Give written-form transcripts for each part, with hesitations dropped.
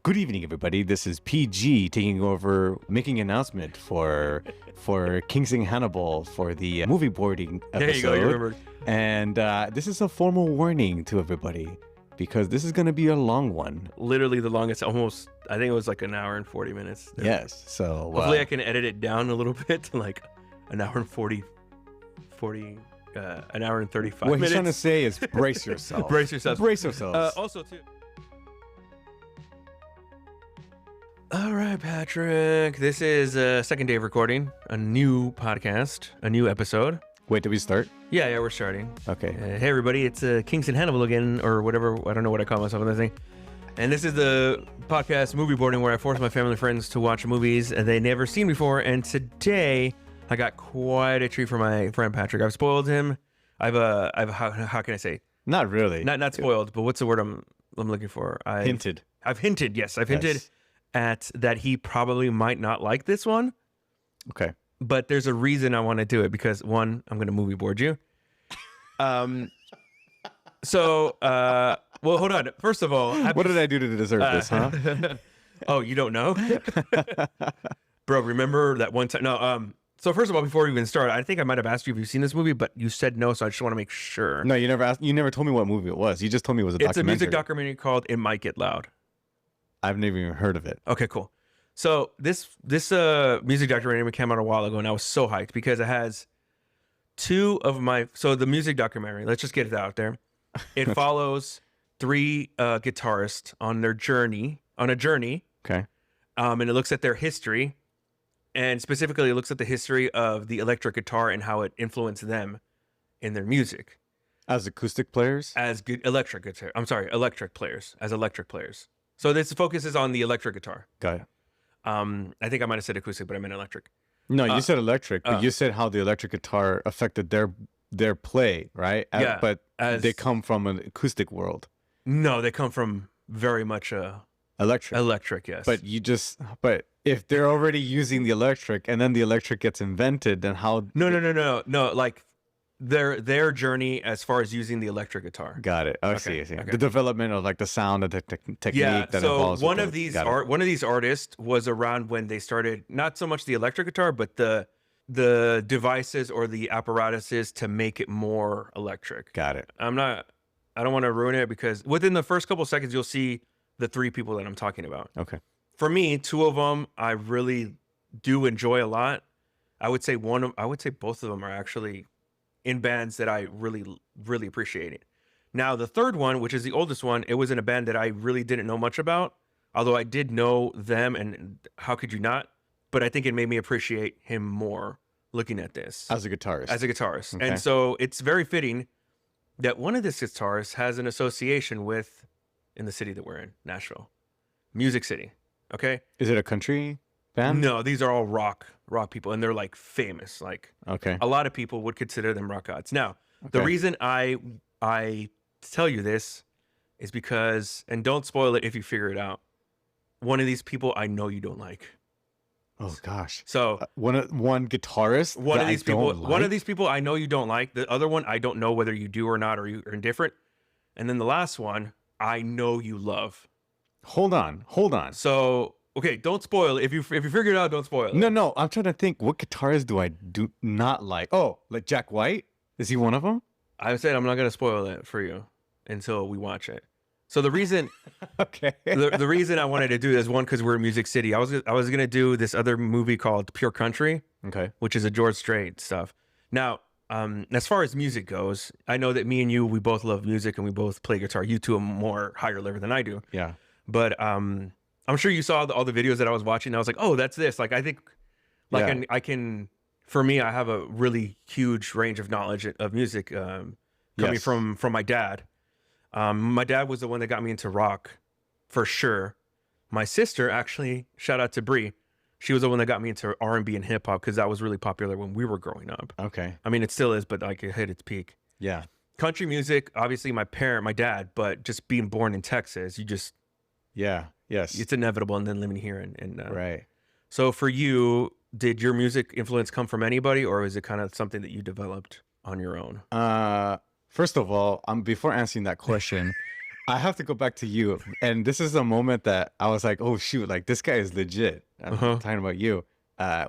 Good evening, everybody. This is PG taking over, making an announcement for Kingsing Hannibal for the movie boarding episode. There you go, you remembered. And this is a formal warning to everybody because this is going to be a long one. Literally the longest, almost, I think it was like an hour and 40 minutes. Yes, so... Hopefully I can edit it down a little bit to like an hour and 40, an hour and 35 minutes. What he's trying to say is brace yourself. Brace yourself. Brace yourselves. Also, too. All right, Patrick. This is a second day of recording, a new podcast, a new episode. Wait, did we start? Yeah, we're starting. Okay. Hey, everybody. It's Kingston Hannibal again, or whatever. I don't know what I call myself on this thing. And this is the podcast movie boarding where I force my family and friends to watch movies they've never seen before. And today, I got quite a treat for my friend Patrick. I've spoiled him. I've how can I say? Not really. Not spoiled, but what's the word I'm looking for? Hinted. I've hinted. Yes, I've hinted at that he probably might not like this one. Okay. But there's a reason I want to do it because one, I'm going to movie board you. Well, hold on. First of all, what did I do to deserve this, huh? Oh, you don't know? Bro, remember that one time? No, so first of all, before we even start, I think I might have asked you if you've seen this movie, but you said no, so I just want to make sure. No, you never asked. You never told me what movie it was. You just told me it was a documentary. It's a music documentary called It Might Get Loud. I've never even heard of it. Okay, cool. So this music documentary came out a while ago, and I was so hyped because it has two of my... So the music documentary, let's just get it out there. It follows three guitarists on a journey. Okay. And it looks at their history, and specifically it looks at the history of the electric guitar and how it influenced them in their music. As acoustic players? As electric players. As electric players. So this focuses on the electric guitar. Got it. I think I might have said acoustic, but I meant electric. No, you said electric, but you said how the electric guitar affected their play, right? Yeah. But they come from an acoustic world. No, they come from very much Electric. electric, yes. But if they're already using the electric and then the electric gets invented, then how... No. Like their journey as far as using the electric guitar. Got it. I see. Okay. The development of like the sound and the technique that so involves... one of these artists was around when they started, not so much the electric guitar, but the devices or the apparatuses to make it more electric. Got it. I don't want to ruin it because within the first couple of seconds, you'll see the three people that I'm talking about. Okay. For me, two of them I really do enjoy a lot. I would say both of them are actually in bands that I really, really appreciate it. Now, the third one, which is the oldest one, it was in a band that I really didn't know much about, although I did know them, and how could you not? But I think it made me appreciate him more looking at this. As a guitarist. Okay. And so it's very fitting that one of these guitarists has an association with, in the city that we're in, Nashville. Music City, okay? Is it a country band? No, these are all rock people, and they're like famous. Like, okay. A lot of people would consider them rock gods. Now, the reason I tell you this is because, and don't spoil it if you figure it out, one of these people I know you don't like. Oh gosh. So one guitarist. One of these people I know you don't like. The other one I don't know whether you do or not, or you are indifferent. And then the last one I know you love. Hold on. So okay, don't spoil it. If you figure it out, don't spoil it. No. I'm trying to think. What guitarist do I do not like? Oh, like Jack White? Is he one of them? I said I'm not gonna spoil it for you until we watch it. So the reason, okay, the reason I wanted to do this, one, because we're in Music City. I was gonna do this other movie called Pure Country, okay, which is a George Strait stuff. Now, as far as music goes, I know that me and you, we both love music and we both play guitar. You to a more higher level than I do. Yeah, but I'm sure you saw all the videos that I was watching. I was like, oh, that's this. Like, I think, like, I can. For me, I have a really huge range of knowledge of music coming from my dad. My dad was the one that got me into rock, for sure. My sister, actually, shout out to Bree, she was the one that got me into R&B and hip hop because that was really popular when we were growing up. Okay. I mean, it still is, but like it hit its peak. Yeah. Country music, obviously, my dad, but just being born in Texas, you just... Yeah. Yes. It's inevitable, and then living here. And right. So for you, did your music influence come from anybody, or is it kind of something that you developed on your own? First of all, before answering that question, I have to go back to you. And this is a moment that I was like, oh, shoot, like this guy is legit. I'm talking about you.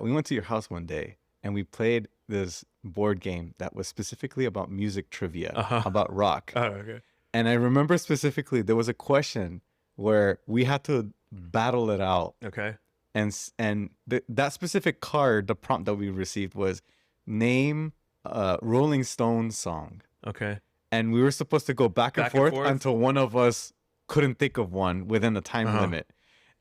We went to your house one day and we played this board game that was specifically about music trivia, about rock. Oh, okay. And I remember specifically there was a question where we had to battle it out. Okay. And that specific card, the prompt that we received was name a Rolling Stones song. Okay. And we were supposed to go back and forth until one of us couldn't think of one within the time limit.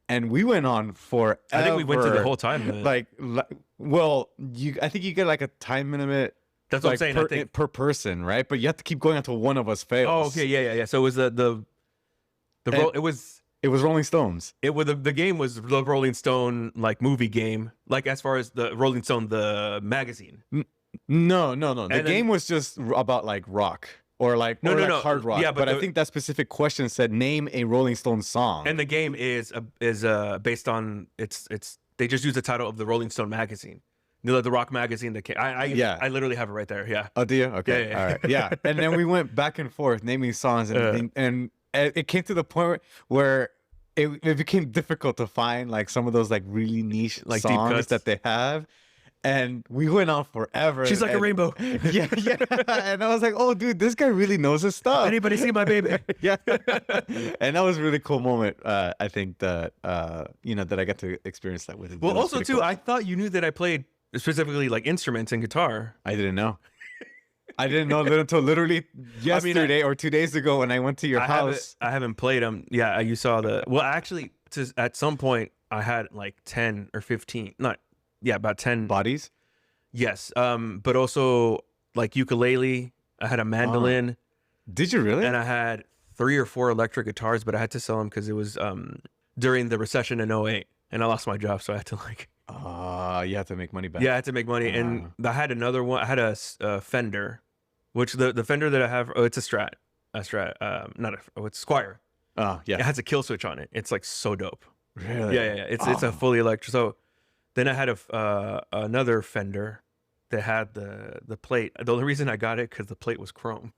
And we went on forever. I think we went through the whole time limit. I think you get like a time limit. That's what I'm saying. Per person, right? But you have to keep going until one of us fails. Oh, okay, yeah. So it was it was Rolling Stones. The game was the Rolling Stone like movie game, like as far as the Rolling Stone the magazine. No. The game was just about like rock or like hard rock. Yeah, but I think that specific question said name a Rolling Stone song. And the game is based on they just use the title of the Rolling Stone magazine. The rock magazine that came. I literally have it right there. Yeah. Oh, do you? Okay. Yeah. All right. Yeah. And then we went back and forth naming songs, and it came to the point where it became difficult to find like some of those like really niche like songs that they have. And we went on forever. She's like a rainbow. Yeah. And I was like, oh, dude, this guy really knows his stuff. Anybody see my baby? Yeah. And that was a really cool moment. I think that that I got to experience that with him. Well, also too, cool. I thought you knew that I played specifically like instruments and guitar. I didn't know. I didn't know until literally yesterday or 2 days ago when I went to your house. I haven't played them. Yeah, you saw actually, at some point I had like 10 or 15, about 10 bodies. Yes. But also like ukulele. I had a mandolin. Did you really? And I had 3 or 4 electric guitars, but I had to sell them because it was during the recession in 2008 and I lost my job. So I had to like. You have to make money back. Yeah, I had to make money. And I had another one. I had a Fender, which the Fender that I have, it's a Strat. It's Squire. Oh, yeah. It has a kill switch on it. It's like so dope. Really? Yeah. It's a fully electric. So then I had another Fender that had the plate. The only reason I got it because the plate was chrome.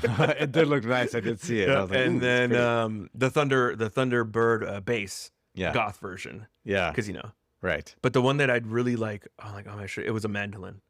It did look nice. I did see it. Yeah. I was like, and then the Thunderbird bass goth version. Yeah. Because Right. But the one that I'd really like, I'm like, it was a mandolin.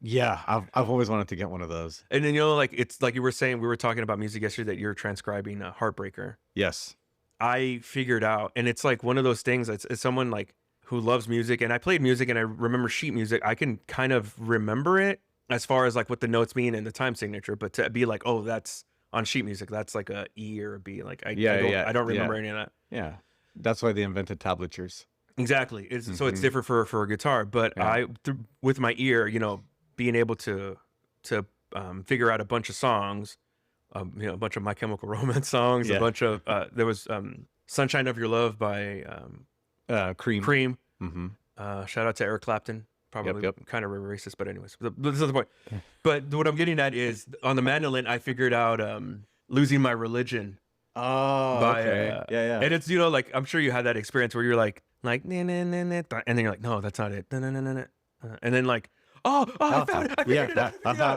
Yeah, I've always wanted to get one of those. And then like it's like you were saying, we were talking about music yesterday that you're transcribing Heartbreaker. Yes. I figured out, and it's like one of those things. It's someone like who loves music, and I played music, and I remember sheet music. I can kind of remember it as far as like what the notes mean and the time signature, but to be like, oh, that's on sheet music, that's like a E or a B. Like I don't remember any of that. Yeah, that's why they invented tablatures. Exactly. So it's different for a guitar, but with my ear, being able to figure out a bunch of songs, a bunch of My Chemical Romance songs, a bunch of there was Sunshine of Your Love by Cream. Mm-hmm. Shout out to Eric Clapton. Probably kind of racist, but anyways, this is the point. But what I'm getting at is on the mandolin, I figured out Losing My Religion. Oh, okay. Yeah. And it's, like, I'm sure you had that experience where you're like, nah, nah, nah, nah, nah, and then you're like, no, that's not it. Nah, nah, nah, nah, nah. And then like, I found it. I figured it out.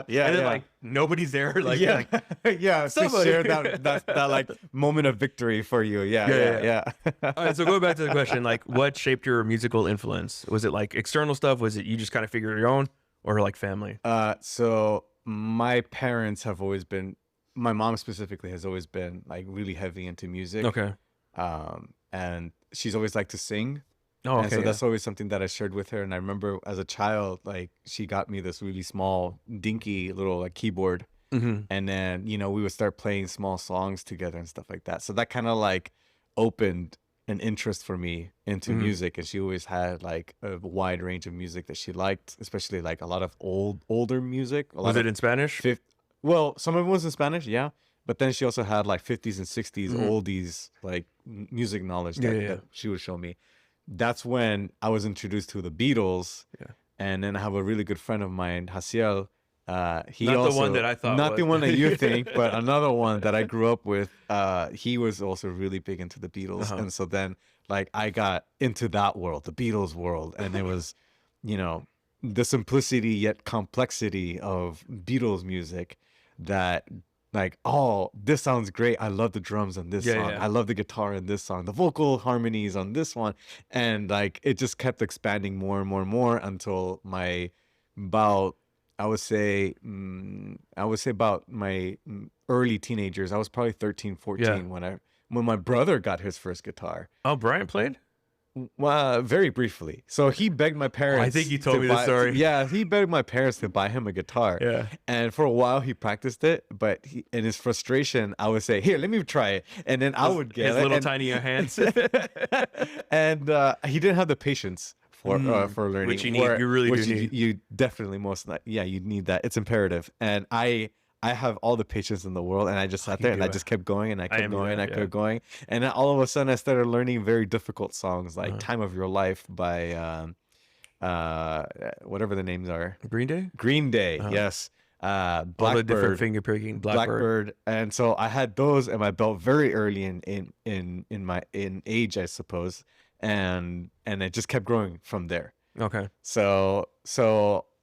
And then like nobody's there. Like, to share that like moment of victory for you. Yeah. All right. So going back to the question, like, what shaped your musical influence? Was it like external stuff? Was it you just kind of figured your own, or like family? So my parents have always been. My mom specifically has always been like really heavy into music. Okay. And she's always liked to sing. Oh, okay. And so that's always something that I shared with her. And I remember as a child, like she got me this really small, dinky little like keyboard. Mm-hmm. And then, we would start playing small songs together and stuff like that. So that kind of like opened an interest for me into music. And she always had like a wide range of music that she liked, especially like a lot of older music. Was it in Spanish? Well, some of it was in Spanish, yeah. But then she also had like 50s and 60s oldies, like music knowledge that she would show me. That's when I was introduced to the Beatles. Yeah. And then I have a really good friend of mine, Hasiel. The one that I thought Not the one that you think, but another one that I grew up with. He was also really big into the Beatles. And so then like I got into that world, the Beatles world. And it was, the simplicity yet complexity of Beatles music that like, oh, this sounds great. I love the drums on this song. yeah. I love the guitar in this song. The vocal harmonies on this one. And like it just kept expanding more and more and more until about I would say about my early teenagers. I was probably 13, 14 when my brother got his first guitar. Oh, Brian played? Well, very briefly. So he begged my parents. I think you told me the story. Yeah, he begged my parents to buy him a guitar. Yeah. And for a while he practiced it, but in his frustration, I would say, "Here, let me try it," and then I would get his little tiny hands. And he didn't have the patience for learning, which you need. You really do need. You definitely you need that. It's imperative. And I have all the patience in the world, and I just sat there and I just kept going and I kept going and I kept going, and then all of a sudden I started learning very difficult songs like "Time of Your Life" by whatever the names are. Green Day. Green Day, yes. Blackbird, all the different finger picking. Blackbird, and so I had those in my belt very early in age, I suppose, and it just kept growing from there. Okay. So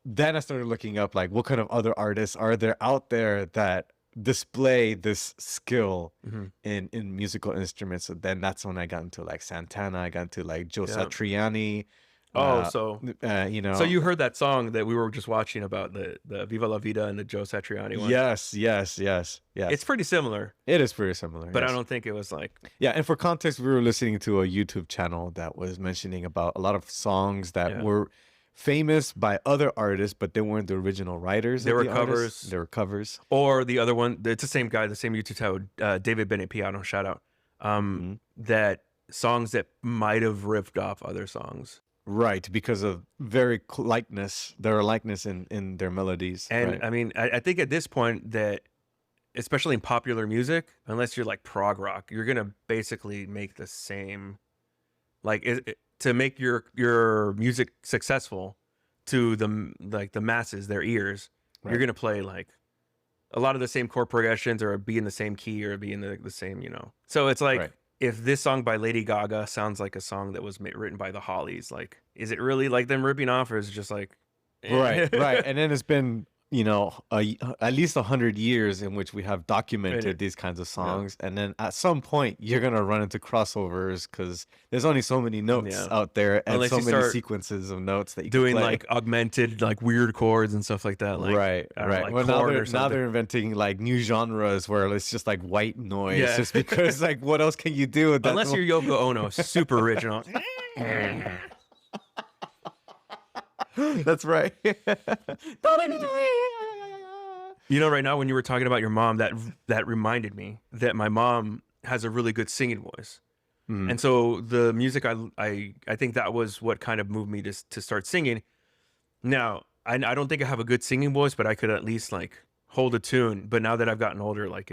then I started looking up like what kind of other artists are there out there that display this skill in musical instruments. So then that's when I got into like Santana. I got into like Joe Satriani. So you heard that song that we were just watching about the Viva La Vida and the Joe Satriani one? Yes. It's pretty similar. It is pretty similar. But I don't think it was like... Yeah, and for context, we were listening to a YouTube channel that was mentioning about a lot of songs that were famous by other artists, but they weren't the original writers. They were covers. They were covers. Or the other one, it's the same guy, the same YouTube channel, David Bennett Piano, shout out. That songs that might have riffed off other songs. Right, because of there are likeness in their melodies. And right. I mean, I think at this point that, especially in popular music, unless you're like prog rock, you're going to basically make the same, like to make your music successful to the masses, their ears, you're going to play like a lot of the same chord progressions or be in the same key or be in the same, So it's like, if this song by Lady Gaga sounds like a song that was written by the Hollies, like, is it really like them ripping off, or is it just like... Right. And then it's been, at least 100 years in which we have documented these kinds of songs. And then at some point, you're going to run into crossovers because there's only so many notes out there and so many sequences of notes that you doing can play. Like augmented, like weird chords and stuff like that. Like, right. Like well, now they're inventing like new genres where it's just like white noise just because like what else can you do with that? Unless you're Yoko Ono, super original. That's right. Right now when you were talking about your mom, that reminded me that my mom has a really good singing voice. And so the music, I think that was what kind of moved me to start singing. Now, I don't think I have a good singing voice, but I could at least like hold a tune. But now that I've gotten older, like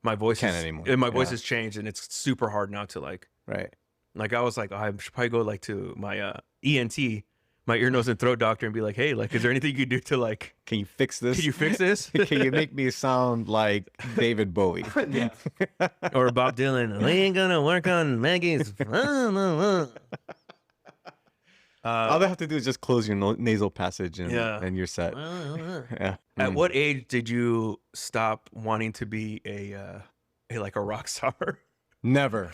my voice has changed, and it's super hard now to like, like I was like, I should probably go like to my ENT, my ear, nose, and throat doctor, and be like, hey, like, is there anything you could do to like, can you fix this? Can you make me sound like David Bowie? Or Bob Dylan? We ain't gonna work on Maggie's. All they have to do is just close your nasal passage and you're set. At what age did you stop wanting to be a rock star? Never.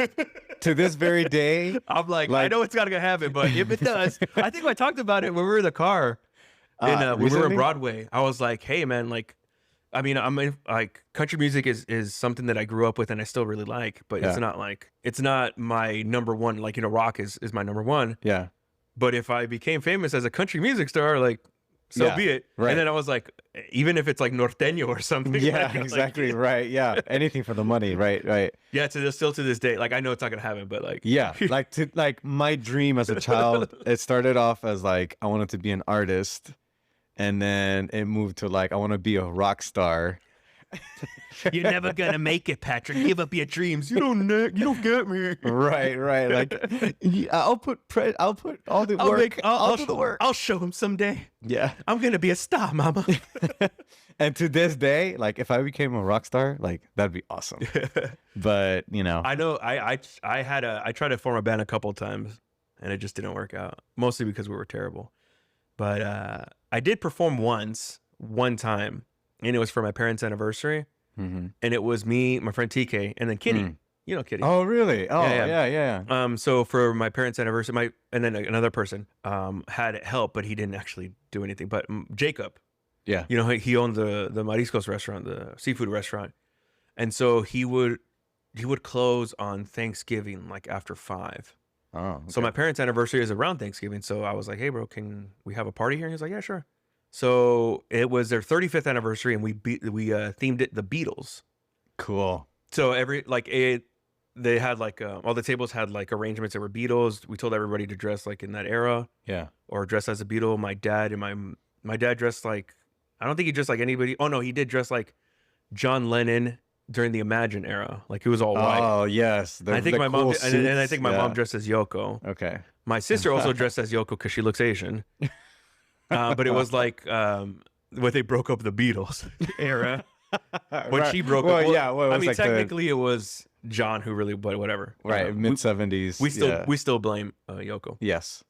To this very day, I'm like, I know it's not gonna happen, but if it does, I think I talked about it when we were in the car, when we were in Broadway. I was like, hey man, like, I mean, like country music is something that I grew up with and I still really like, but it's not my number one. Like, rock is my number one. Yeah. But if I became famous as a country music star, like, so be it. Right. And then I was like, even if it's like norteño or something. Yeah, exactly. Like, right. Yeah. Anything for the money. Right. Yeah. Still to this day, like, I know it's not going to happen, but like, yeah, like my dream as a child, it started off as like, I wanted to be an artist. And then it moved to like, I want to be a rock star. You're never gonna make it, Patrick. Give up your dreams. You don't get me. Right. Like, I'll put all the work. I'll do the work. I'll show him someday. Yeah, I'm gonna be a star, mama. And to this day, like, if I became a rock star, like, that'd be awesome. But I know I tried to form a band a couple of times, and it just didn't work out. Mostly because we were terrible. But I did perform one time. And it was for my parents' anniversary. and it was me, my friend TK, and then Kitty. You know Kitty. Oh, really? Oh, yeah. So for my parents' anniversary, and then another person had help, but he didn't actually do anything. But Jacob, Yeah. you know, he owned the Mariscos restaurant, the seafood restaurant, and so he would close on Thanksgiving, like after 5. Oh, okay. So my parents' anniversary is around Thanksgiving. So I was like, hey, bro, can we have a party here? And he was like, yeah, sure. So it was their 35th anniversary, and we themed it the Beatles. Cool. So they had like all the tables had like arrangements that were Beatles. We told everybody to dress like in that era. Yeah. Or dress as a Beatle. My dad dressed like, I don't think he dressed like anybody. Oh no, he did dress like John Lennon during the Imagine era. Like he was all white. Oh yes. I think my mom and I think my mom dressed as Yoko. Okay. My sister also dressed as Yoko because she looks Asian. But it was like when they broke up the Beatles era. When she broke up. Well, I mean, like technically it was John who really, but whatever. Right, mid-70s. We still blame Yoko. Yes.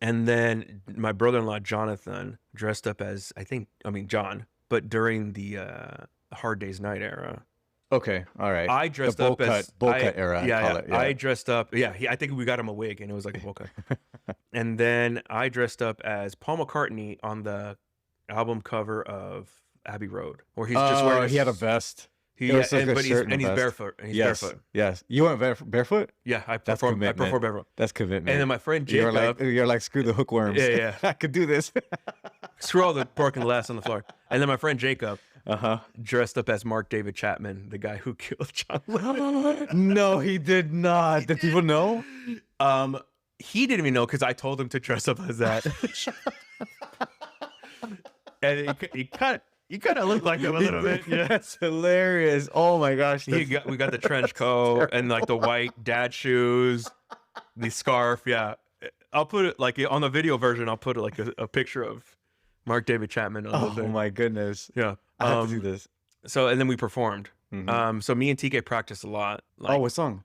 And then my brother-in-law Jonathan dressed up as John, but during the Hard Day's Night era. Okay, all right. I dressed the up as bowl cut era. Yeah, yeah. I dressed up. Yeah, I think we got him a wig, and it was like a bowl cut. And then I dressed up as Paul McCartney on the album cover of Abbey Road, where he's just wearing. He had a vest. He's barefoot. Barefoot. Yes. You went barefoot? Yeah, I perform barefoot. That's commitment. And then my friend Jacob. You're like screw the hookworms. Yeah. I could do this. Screw all the pork and glass on the floor. And then my friend Jacob dressed up as Mark David Chapman, the guy who killed John Lennon. No, he did not. Did people know? He didn't even know because I told him to dress up as that. And he kind of looked like him a little bit. Yeah, that's hilarious. Oh my gosh. We got the trench coat and like the white dad shoes, the scarf. Yeah, I'll put it like on the video version. I'll put it like a picture of Mark David Chapman. Oh my goodness. Yeah, I have to do this. So and then we performed. So me and TK practiced a lot. Like, what song?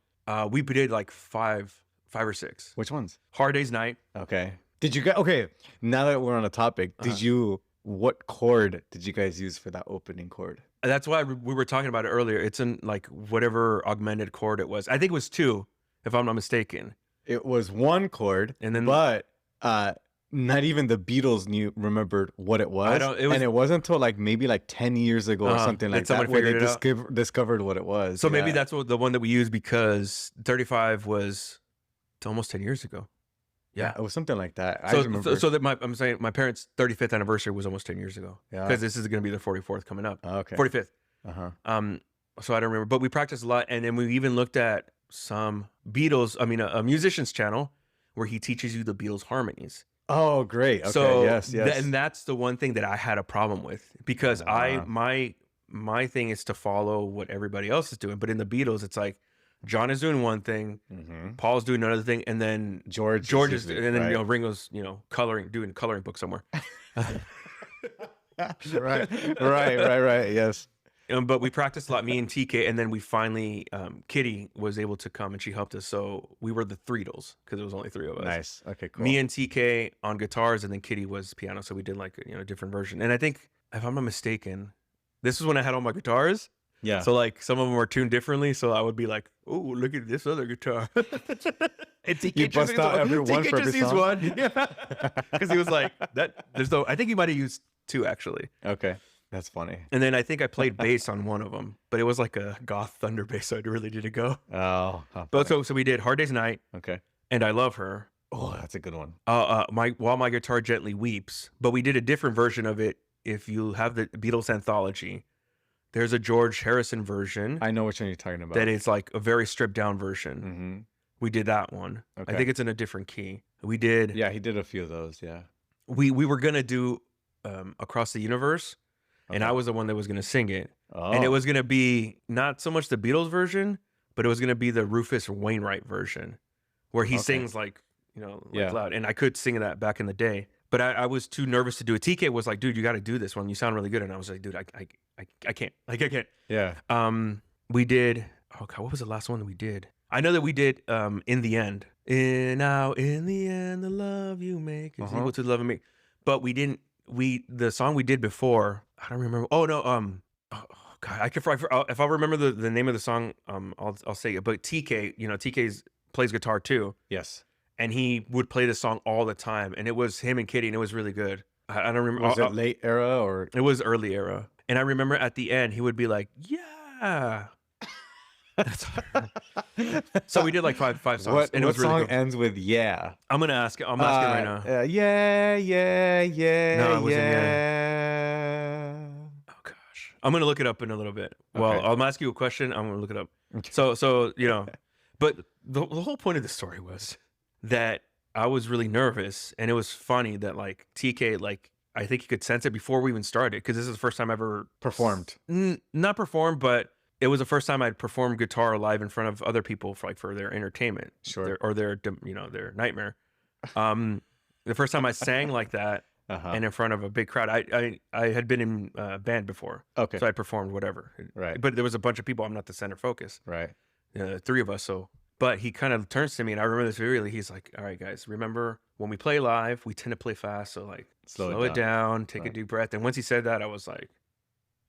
We did like five or six. Which ones? Hard Day's Night. Okay. Did you okay? Now that we're on the topic, what chord did you guys use for that opening chord? That's why we were talking about it earlier. It's in like whatever augmented chord it was. I think it was 2, if I'm not mistaken. It was 1 chord, and then but not even the Beatles remembered what it was. And it wasn't until like maybe like 10 years ago or something like that where they discovered what it was. So maybe that's the one that we used because 35 was almost 10 years ago. Yeah, it was something like that. So, I remember. So that I'm saying my parents' 35th anniversary was almost 10 years ago. Yeah. Because this is going to be their 44th coming up. Okay. 45th. So I don't remember, but we practiced a lot, and then we even looked at some Beatles. I mean, a musician's channel where he teaches you the Beatles harmonies. Oh, great. Okay. So yes. And that's the one thing that I had a problem with because my thing is to follow what everybody else is doing, but in the Beatles, it's like. John is doing one thing, Paul's doing another thing, and then George is, and then Ringo's doing coloring book somewhere. right. Yes. But we practiced a lot, me and TK, and then we finally, Kitty was able to come and she helped us. So we were the Threedles because it was only 3 of us. Nice. Okay. Cool. Me and TK on guitars, and then Kitty was piano. So we did like a different version. And I think, if I'm not mistaken, this is when I had all my guitars. Yeah. So like some of them were tuned differently. So I would be like, "Oh, look at this other guitar." And you bust out every one for every song. One. Yeah. Because he was like, "That there's no." I think he might have used 2 actually. Okay, that's funny. And then I think I played bass on one of them, but it was like a goth thunder bass, so I really didn't go. Oh. But so we did Hard Day's Night. Okay. And I Love Her. Oh, that's a good one. While My Guitar Gently Weeps, but we did a different version of it. If you have the Beatles anthology. There's a George Harrison version. I know which one you're talking about. That is like a very stripped down version. We did that one. Okay. I think it's in a different key. We did. Yeah, he did a few of those. Yeah. We were gonna do Across the Universe, and I was the one that was gonna sing it. Oh. And it was gonna be not so much the Beatles version, but it was gonna be the Rufus Wainwright version, where he sings like loud. And I could sing that back in the day. But I was too nervous to do it. TK was like, "Dude, you got to do this one. You sound really good." And I was like, "Dude, I can't. Like, I can't." Yeah. We did. Oh God, what was the last one that we did? I know that we did. In the end. In the end, the love you make is equal to the love of me. But we didn't. The song we did before. I don't remember. Oh no. Oh God, if I remember the name of the song, I'll say it. But TK, TK plays guitar too. Yes. And he would play this song all the time, and it was him and Kitty, and it was really good. I don't remember. Was it late era or? It was early era. And I remember at the end, he would be like, yeah. So we did like five songs. And what it was really song ends with yeah? I'm asking right now. Yeah. No, it wasn't yeah. Oh gosh, I'm gonna look it up in a little bit. Well, Okay. I'll ask you a question. I'm gonna look it up. Okay. So but the whole point of the story was that I was really nervous, and it was funny that like TK, like I think he could sense it before we even started, because this is the first time I ever Performed. Not performed, but it was the first time I'd performed guitar live in front of other people for their entertainment, Sure. their nightmare. The first time I sang like that and in front of a big crowd. I had been in a band before, Okay. so I performed whatever. Right. But there was a bunch of people. I'm not the center focus. Right. 3 of us. So, but he kind of turns to me, and I remember this vividly. He's like, "All right, guys, remember when we play live, we tend to play fast. So like, slow it down, take a deep breath." And once he said that, I was like,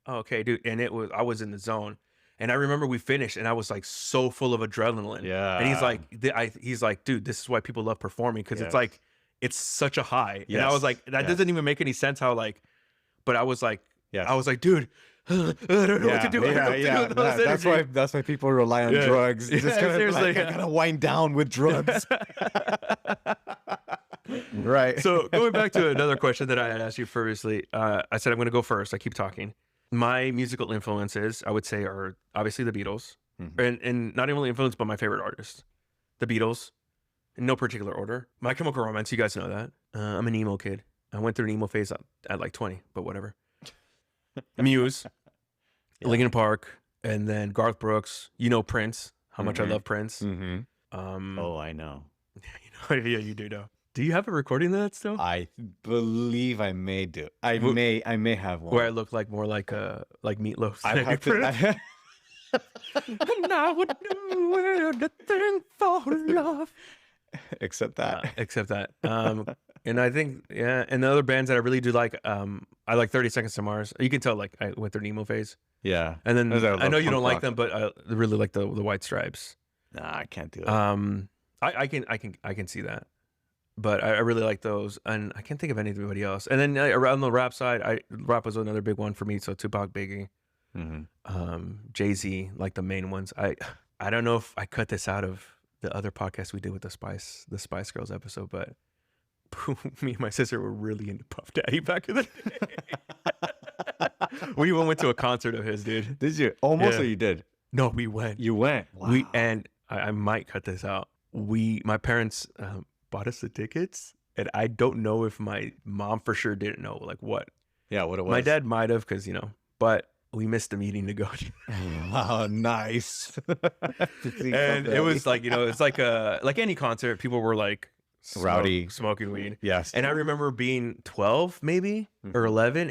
oh, "Okay, dude." And I was in the zone. And I remember we finished, and I was like so full of adrenaline. Yeah. And he's like, "Dude, this is why people love performing, because it's like, it's such a high." Yes. And I was like, that doesn't even make any sense how like, but I was like, dude, I don't know what to do. That's why people rely on drugs. Just kind of seriously. like, I gotta wind down with drugs. Right. So going back to another question that I had asked you previously, I said I'm going to go first. I keep talking. My musical influences, I would say, are obviously the Beatles, and not only influenced, but my favorite artists, the Beatles, in no particular order. My Chemical Romance, you guys know that. I'm an emo kid. I went through an emo phase at like 20, but whatever. Muse, Linkin Park, and then Garth Brooks. Prince. How much I love Prince. Oh, I know. Yeah, you do know. Do you have a recording of that still? I believe I may do. I may have one where I look like more like Meatloaf. I have to. And I would do anything for love. Except that. And I think, and the other bands that I really do like, I like 30 Seconds to Mars. You can tell, like, I went through an emo phase. Yeah. And then I know you don't like them, but I really like the White Stripes. Nah, I can't do it. I can see that. But I really like those, and I can't think of anybody else. And then around the rap side, rap was another big one for me. So Tupac, Biggie, Jay-Z, like the main ones. I don't know if I cut this out of the other podcast we did with the Spice Girls episode, but me and my sister were really into Puff Daddy back in the day. We even went to a concert of his, dude. Did you? Almost, or you did? No, we went. You went. Wow. And I might cut this out. My parents bought us the tickets, and I don't know if my mom for sure didn't know like what. Yeah, what it was. My dad might have, because but we missed the meeting to go. Wow, nice. And it was like, it's like any concert, people were like rowdy, smoking weed. Yes. And I remember being 12 maybe or 11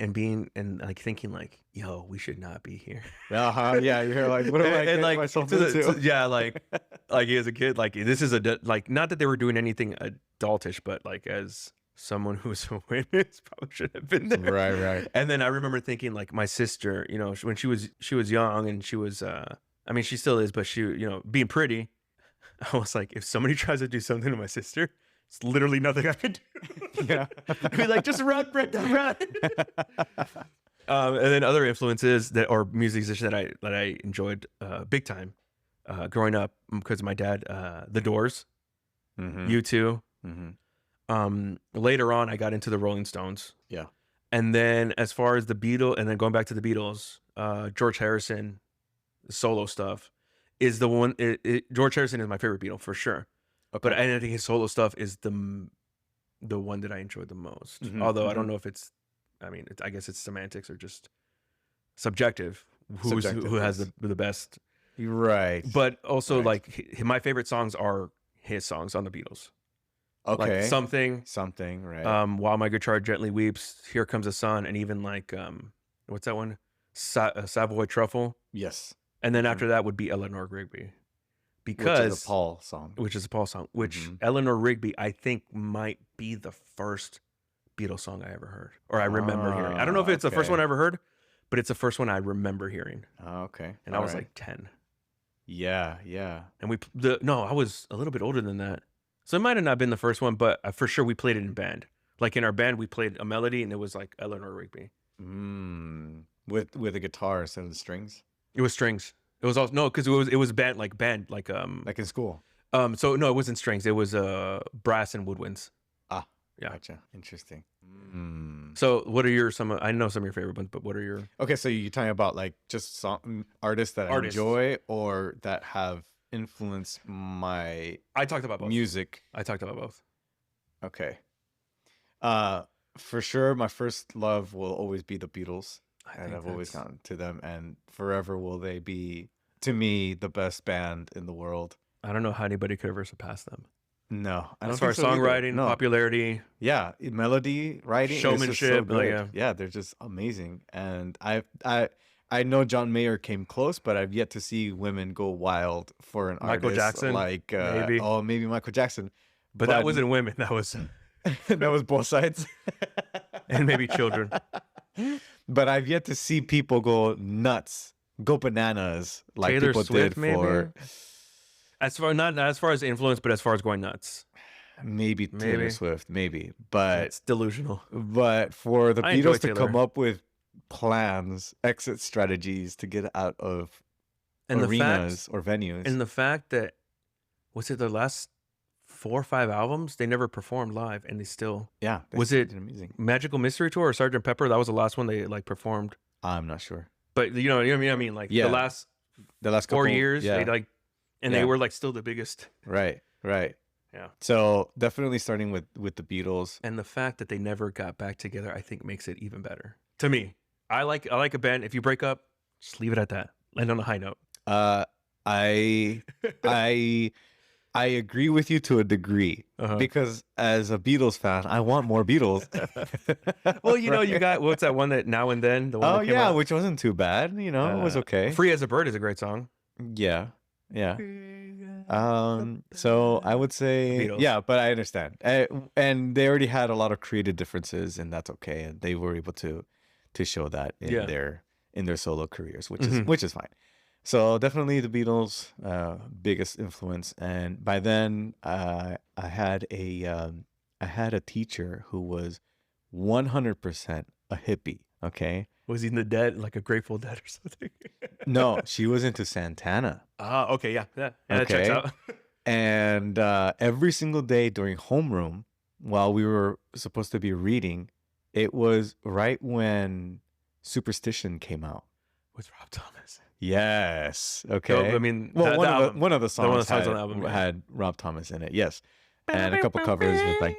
and like thinking like, yo, we should not be here. Yeah, you're like, what am I getting myself into? Yeah, like as a kid, like this is like, not that they were doing anything adultish, but like as someone who's a witness, probably should have been there. Right. And then I remember thinking like my sister, when she was young, and she was I mean she still is, but she, being pretty, I was like, if somebody tries to do something to my sister, it's literally nothing I can do. Yeah. I'd be like, just run, run. And then other influences or musicians that I enjoyed big time growing up, because of my dad, The Doors, U2. Later on, I got into the Rolling Stones. Yeah. And then as far as the Beatles, and then going back to the Beatles, George Harrison, solo stuff is the one. George Harrison is my favorite Beatle for sure. Okay. But I think his solo stuff is the one that I enjoyed the most. Although I don't know if it's, I guess it's semantics or just subjective. Who has the best? Right. But also, like, my favorite songs are his songs on the Beatles. Okay. Like something, right. While My Guitar Gently Weeps, Here Comes the Sun, and even like what's that one? Savoy Truffle. Yes. And then after that would be Eleanor Rigby, because which is a Paul song. Which Eleanor Rigby, I think, might be the first Beatles song I ever heard, or I remember hearing. I don't know if it's the first one I ever heard, but it's the first one I remember hearing. Oh, okay. And I was like 10. Yeah, yeah. And I was a little bit older than that. So it might have not been the first one, but for sure we played it in band. Like in our band, we played a melody and it was like Eleanor Rigby. With a guitar instead of the strings? It was strings. It was also, no, because it was band like in school. So no, it wasn't strings. It was brass and woodwinds. Ah, yeah. Gotcha. Interesting. So what are I know some of your favorite ones, but what are your... Okay, so you're talking about like just artists that I enjoy or that have influenced my I talked about both. Music. I talked about both. Okay. For sure, my first love will always be the Beatles. And I've always gone to them, and forever will they be, to me, the best band in the world. I don't know how anybody could ever surpass them. No, I don't. As far as songwriting, popularity, melody writing, showmanship, yeah, they're just amazing. And I know John Mayer came close, but I've yet to see women go wild for an Michael artist Jackson, like maybe Michael Jackson, but that wasn't women. That was that was both sides, and maybe children. But I've yet to see people go nuts, go bananas like Taylor people Swift, did for. Not as far as influence, but as far as going nuts. Maybe Taylor Swift, maybe, but it's delusional. But for the Beatles to come up with plans, exit strategies to get out of arenas or venues, and the fact that was it their last 4 or 5 albums, they never performed live, and they still was it amazing. Magical Mystery Tour or Sgt. Pepper? That was the last one they like performed. I'm not sure, but you know what I mean. Like the last 4 years, they like, and they were like still the biggest. Right. Yeah. So definitely starting with the Beatles, and the fact that they never got back together, I think makes it even better to me. I like a band. If you break up, just leave it at that. Land on a high note. I agree with you to a degree because as a Beatles fan, I want more Beatles. Well, you got what's that one that Now and Then? The one that came out? Which wasn't too bad. It was okay. Free as a Bird is a great song. Yeah. So I would say Beatles. But I understand. And they already had a lot of creative differences, and that's okay. And they were able to show that in their solo careers, which is fine. So definitely the Beatles, biggest influence. And by then, I had a teacher who was 100% a hippie. Okay. Was he in the Dead, like a Grateful Dead or something? No, she was into Santana. Okay, yeah, that checks out. And every single day during homeroom, while we were supposed to be reading, it was right when Superstition came out with Rob Thomas. Yes. Okay. So, I mean, one of the songs on the album had Rob Thomas in it. Yes, and a couple covers with like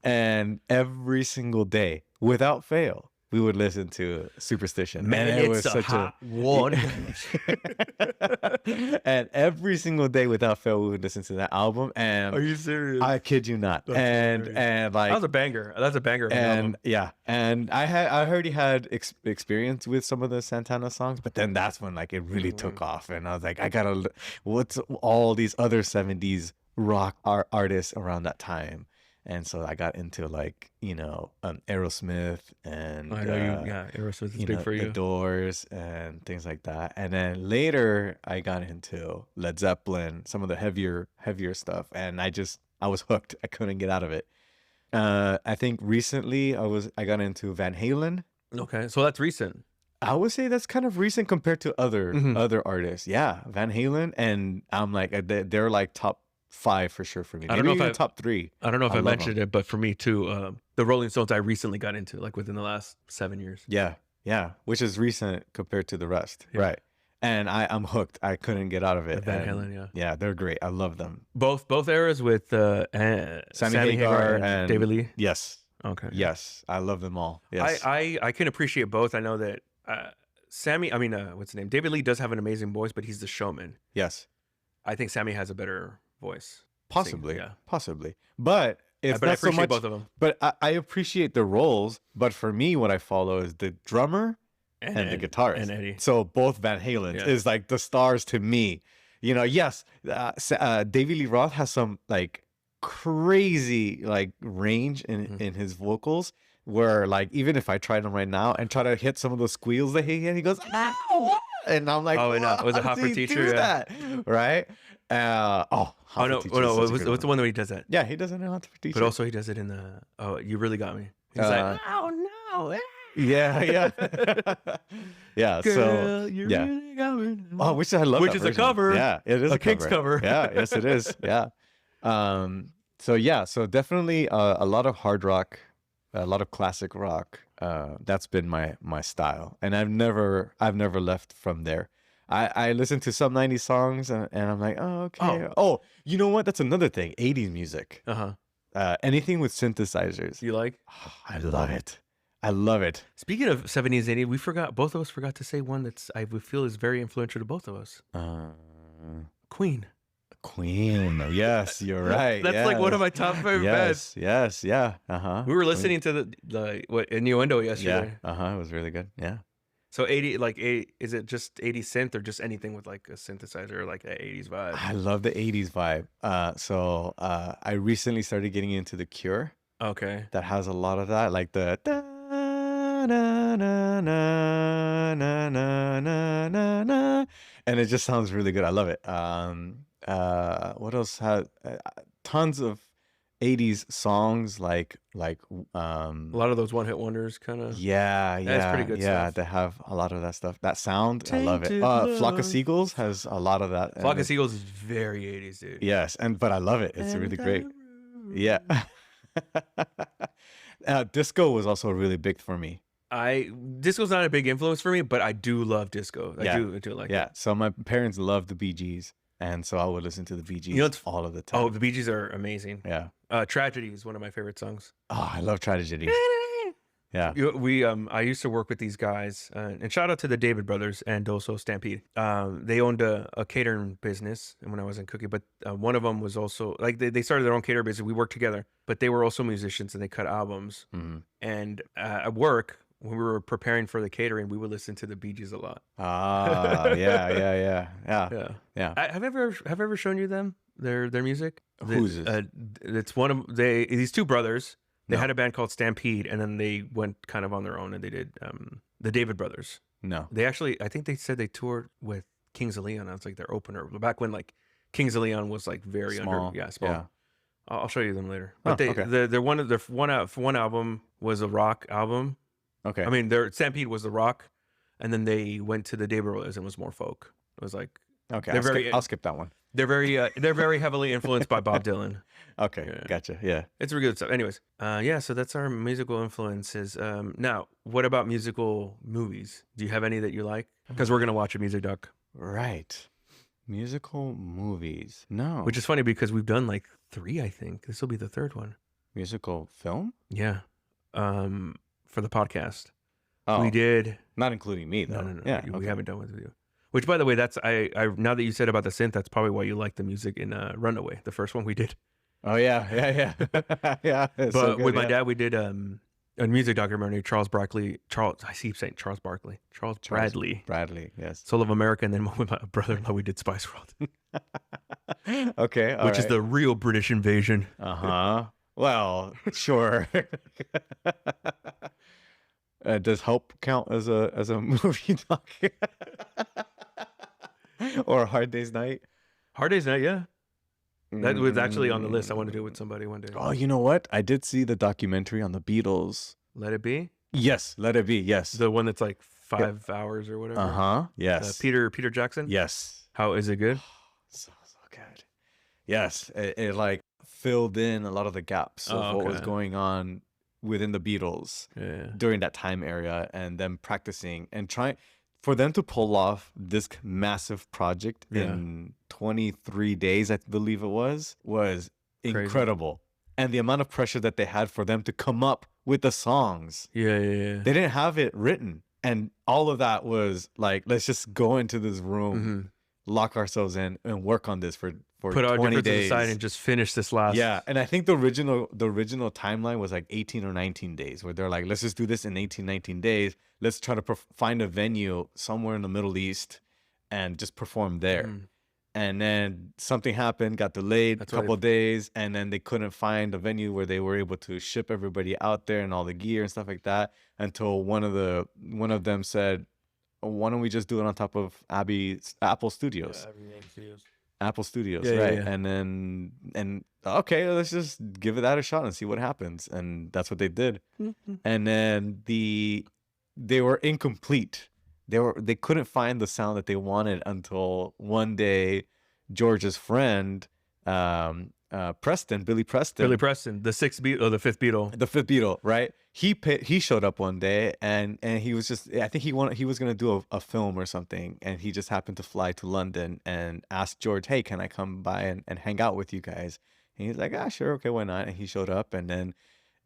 and every single day, without fail, we would listen to Superstition. Man, and it was such a one. And every single day, without fail, we would listen to that album. And are you serious? I kid you not. And like that was a banger. That's a banger. And and I already had experience with some of the Santana songs, but then that's when like it really took off, and I was like, what's all these other 70s rock artists around that time. And so I got into like, Aerosmith and I know Aerosmith is big for you. The Doors and things like that. And then later I got into Led Zeppelin, some of the heavier stuff, and I was hooked. I couldn't get out of it. I think recently I got into Van Halen. Okay, so that's recent. I would say that's kind of recent compared to other artists. Yeah, Van Halen, and I'm like they're like top 5 for sure for me. I don't know if top 3. I don't know if I mentioned it, but for me too, the Rolling Stones I recently got into, like within the last 7 years. Yeah, which is recent compared to the rest, right? And I'm hooked. I couldn't get out of it. Van Halen, yeah, they're great. I love them. Both eras with Sammy Hagar and David Lee. Yes. Okay. Yes, I love them all. Yes. I can appreciate both. I know that what's his name? David Lee does have an amazing voice, but he's the showman. Yes. I think Sammy has a better voice. Possibly. But it's but not I appreciate so much, both of them. But I appreciate the roles. But for me, what I follow is the drummer and the guitarist. And Eddie. So both Van Halen is like the stars to me. Yes, David Lee Roth has some like crazy like range in his vocals, where like even if I tried them right now and try to hit some of those squeals that he goes, ow! And I'm like, Oh, no, was it Hot for Teacher? That? Right? Hot for no, Teacher no, what's the one where he does that? Yeah, he does it in Hot for Teacher. But also he does it in the, oh, you really got me. He's like, oh no. Yeah. Yeah. Girl, so you yeah. really got me. Oh, which I love. Which that is version. a cover. Yeah, it is a Kinks cover. Yeah, yes, it is. Yeah. So definitely a lot of hard rock, a lot of classic rock. That's been my style, and I've never left from there. I listen to some 90s songs and I'm like, oh, okay. Oh, you know what? That's another thing. 80s music. Anything with synthesizers. You like? Oh, I love it. I love it. Speaking of 70s, 80s, both of us forgot to say one that's I would feel is very influential to both of us. Queen. Yes, you're right. That's like one of my top favorite bands. Yes, yeah. We were listening to the Innuendo yesterday. Yeah, it was really good. Yeah. So 80, like is it just 80 synth or just anything with like a synthesizer or like that 80s vibe? I love the 80s vibe. So I recently started getting into The Cure. Okay. That has a lot of that, like the da, na, na, na, na, na, na, na, na, and it just sounds really good. I love it. What else has tons of 80s songs like a lot of those one-hit wonders kind of. That's pretty good stuff. They have a lot of that stuff. That sound, I love it. Tainted Flock of Love. Seagulls has a lot of that. Flock of Seagulls is very 80s, dude. Yes, but I love it. It's really great. Yeah. Disco was also really big for me. Disco's not a big influence for me, but I do love disco. I do like it. Yeah. So my parents loved the Bee Gees, and so I would listen to the Bee Gees all of the time. Oh, the Bee Gees are amazing. Yeah. Tragedy is one of my favorite songs. Oh, I love Tragedy. Yeah. I used to work with these guys, and shout out to the David brothers and also Stampede. They owned a catering business, and when I was in cooking, but one of them was also like they started their own catering business. We worked together, but they were also musicians and they cut albums. And at work, when we were preparing for the catering, we would listen to the Bee Gees a lot. Yeah. Have I ever shown you them their music? Who's this? It's one of these two brothers. They had a band called Stampede, and then they went kind of on their own, and they did the David Brothers. No. They actually, I think they said they toured with Kings of Leon. That was like their opener. Back when like Kings of Leon was like very small. Small. Yeah. I'll show you them later. But okay. their one album was a rock album. Okay. I mean, their Stampede was the rock, and then they went to the David Brothers and was more folk. It was like I'll skip that one. They're very heavily influenced by Bob Dylan. Okay, gotcha. Yeah, it's really good stuff. Anyways, so that's our musical influences. Now, what about musical movies? Do you have any that you like? Because we're gonna watch a music doc. Right. Musical movies. No. Which is funny because we've done like 3. I think this will be the 3rd one. Musical film? Yeah. For the podcast. Oh, we did. Not including me though. No. Yeah, we haven't done with you. Which, by the way, that's I now that you said about the synth, that's probably why you like the music in Runaway, the first one we did. Oh yeah. Yeah. But so good, with my dad, we did a music documentary. Charles Bradley, yes. Soul of America, and then with my brother-in-law, we did Spice World. Okay, which is the real British invasion. Well, sure. Does Help count as a movie doc? Or a Hard Day's Night? Hard Day's Night, yeah. That was actually on the list. I want to do it with somebody one day. Oh, you know what? I did see the documentary on the Beatles. Let It Be? Yes, Let It Be, yes. The one that's like 5 hours or whatever. Yes. Peter Jackson? Yes. How is it good? So good. Yes, it like filled in a lot of the gaps of what was going on within the Beatles during that time area, and them practicing and trying for them to pull off this massive project in 23 days, I believe it was crazy. Incredible. And the amount of pressure that they had for them to come up with the songs. Yeah. They didn't have it written. And all of that was like, let's just go into this room, lock ourselves in, and work on this for put our 20 differences days aside and just finish this last. Yeah, and I think the original timeline was like 18 or 19 days, where they're like, let's just do this in 19 days. Let's try to find a venue somewhere in the Middle East and just perform there. And then something happened, got delayed a couple of days, and then they couldn't find a venue where they were able to ship everybody out there and all the gear and stuff like that, until one of them said, why don't we just do it on top of Apple Studios? Apple Studios, right? Yeah. And okay, let's just give that a shot and see what happens. And that's what they did. And then they were incomplete. They couldn't find the sound that they wanted until one day George's friend, Billy Preston, the fifth Beatle, right? He showed up one day and he was just, I think he was going to do a film or something, and he just happened to fly to London and asked George, hey, can I come by and hang out with you guys? And he's like, sure, okay, why not? And he showed up, and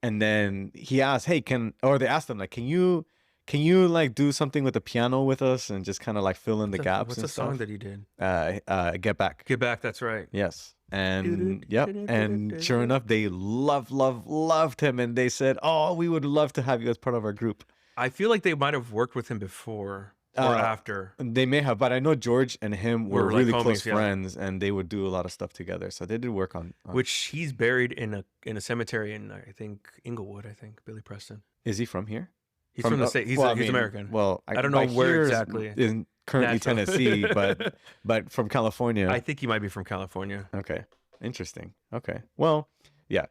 then he asked, hey, they asked him, like, can you like do something with the piano with us and just kind of like fill in the gaps? What's the song that he did? Get Back. Get Back, that's right. Yes. And yep. And sure enough, they loved him, and they said, oh, we would love to have you as part of our group. I feel like they might have worked with him before or after. They may have, but I know George and him were really like close friends, and they would do a lot of stuff together. So they did work on which he's buried in a cemetery in, I think, Inglewood, Billy Preston. Is he from here? He's from the state. He's American. Well, I don't know where exactly. In currently Tennessee, but from California. I think he might be from California. Okay, interesting. Okay, well, yeah,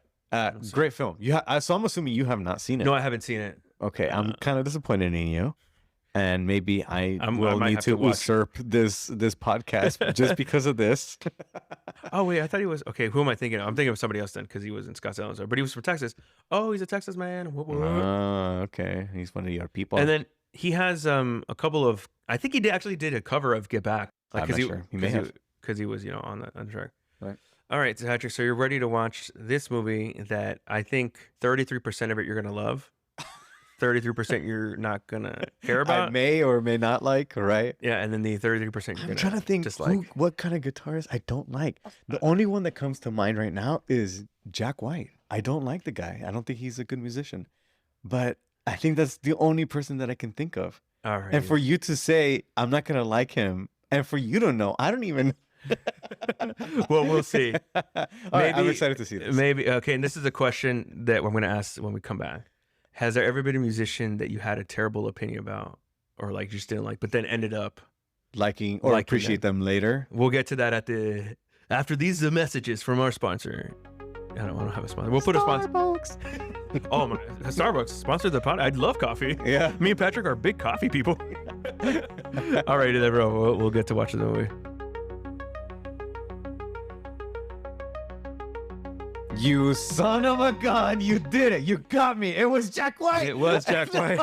great film. So I'm assuming you have not seen it. No, I haven't seen it. Okay, I'm kind of disappointed in you, and maybe I will need to usurp this podcast just because of this. Oh wait, I thought he was okay. Who am I thinking of? I'm thinking of somebody else then, because he was in Scottsdale, but he was from Texas. Oh, he's a Texas man. Okay, he's one of your people. And then he has a couple of. I think he actually did a cover of Get Back. I'm not sure. He may have, because he was on the track. Right. All right, so Patrick. So you're ready to watch this movie that I think 33% of it you're gonna love. 33% you're not gonna care about. I may or may not like, right? Yeah, and then the 33% you're I'm trying to think what kind of guitarist I don't like. The only one that comes to mind right now is Jack White. I don't like the guy. I don't think he's a good musician. But I think that's the only person that I can think of. All right. And for you to say I'm not gonna like him, and for you to know, I don't even. Well, we'll see. Right, I'm excited to see this. Maybe okay. And this is a question that I'm going to ask when we come back. Has there ever been a musician that you had a terrible opinion about, or like just didn't like, but then ended up liking or appreciate them later? We'll get to that after these messages from our sponsor. I don't have a sponsor. We'll put a sponsor. Oh my, Starbucks sponsored the pod. I love coffee. Yeah, me and Patrick are big coffee people. All right, then, bro. We'll get to watch the movie. You son of a gun! You did it! You got me! It was Jack White! It was Jack White.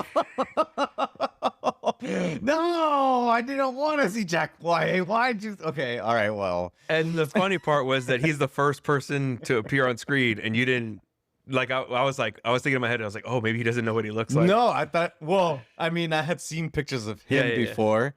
No, I didn't want to see Jack White. Why'd you? Okay, all right, well. And the funny part was that he's the first person to appear on screen, and you didn't. Like, I was thinking in my head, I was like, oh, maybe he doesn't know what he looks like. No, I thought, well, I mean, I had seen pictures of him before.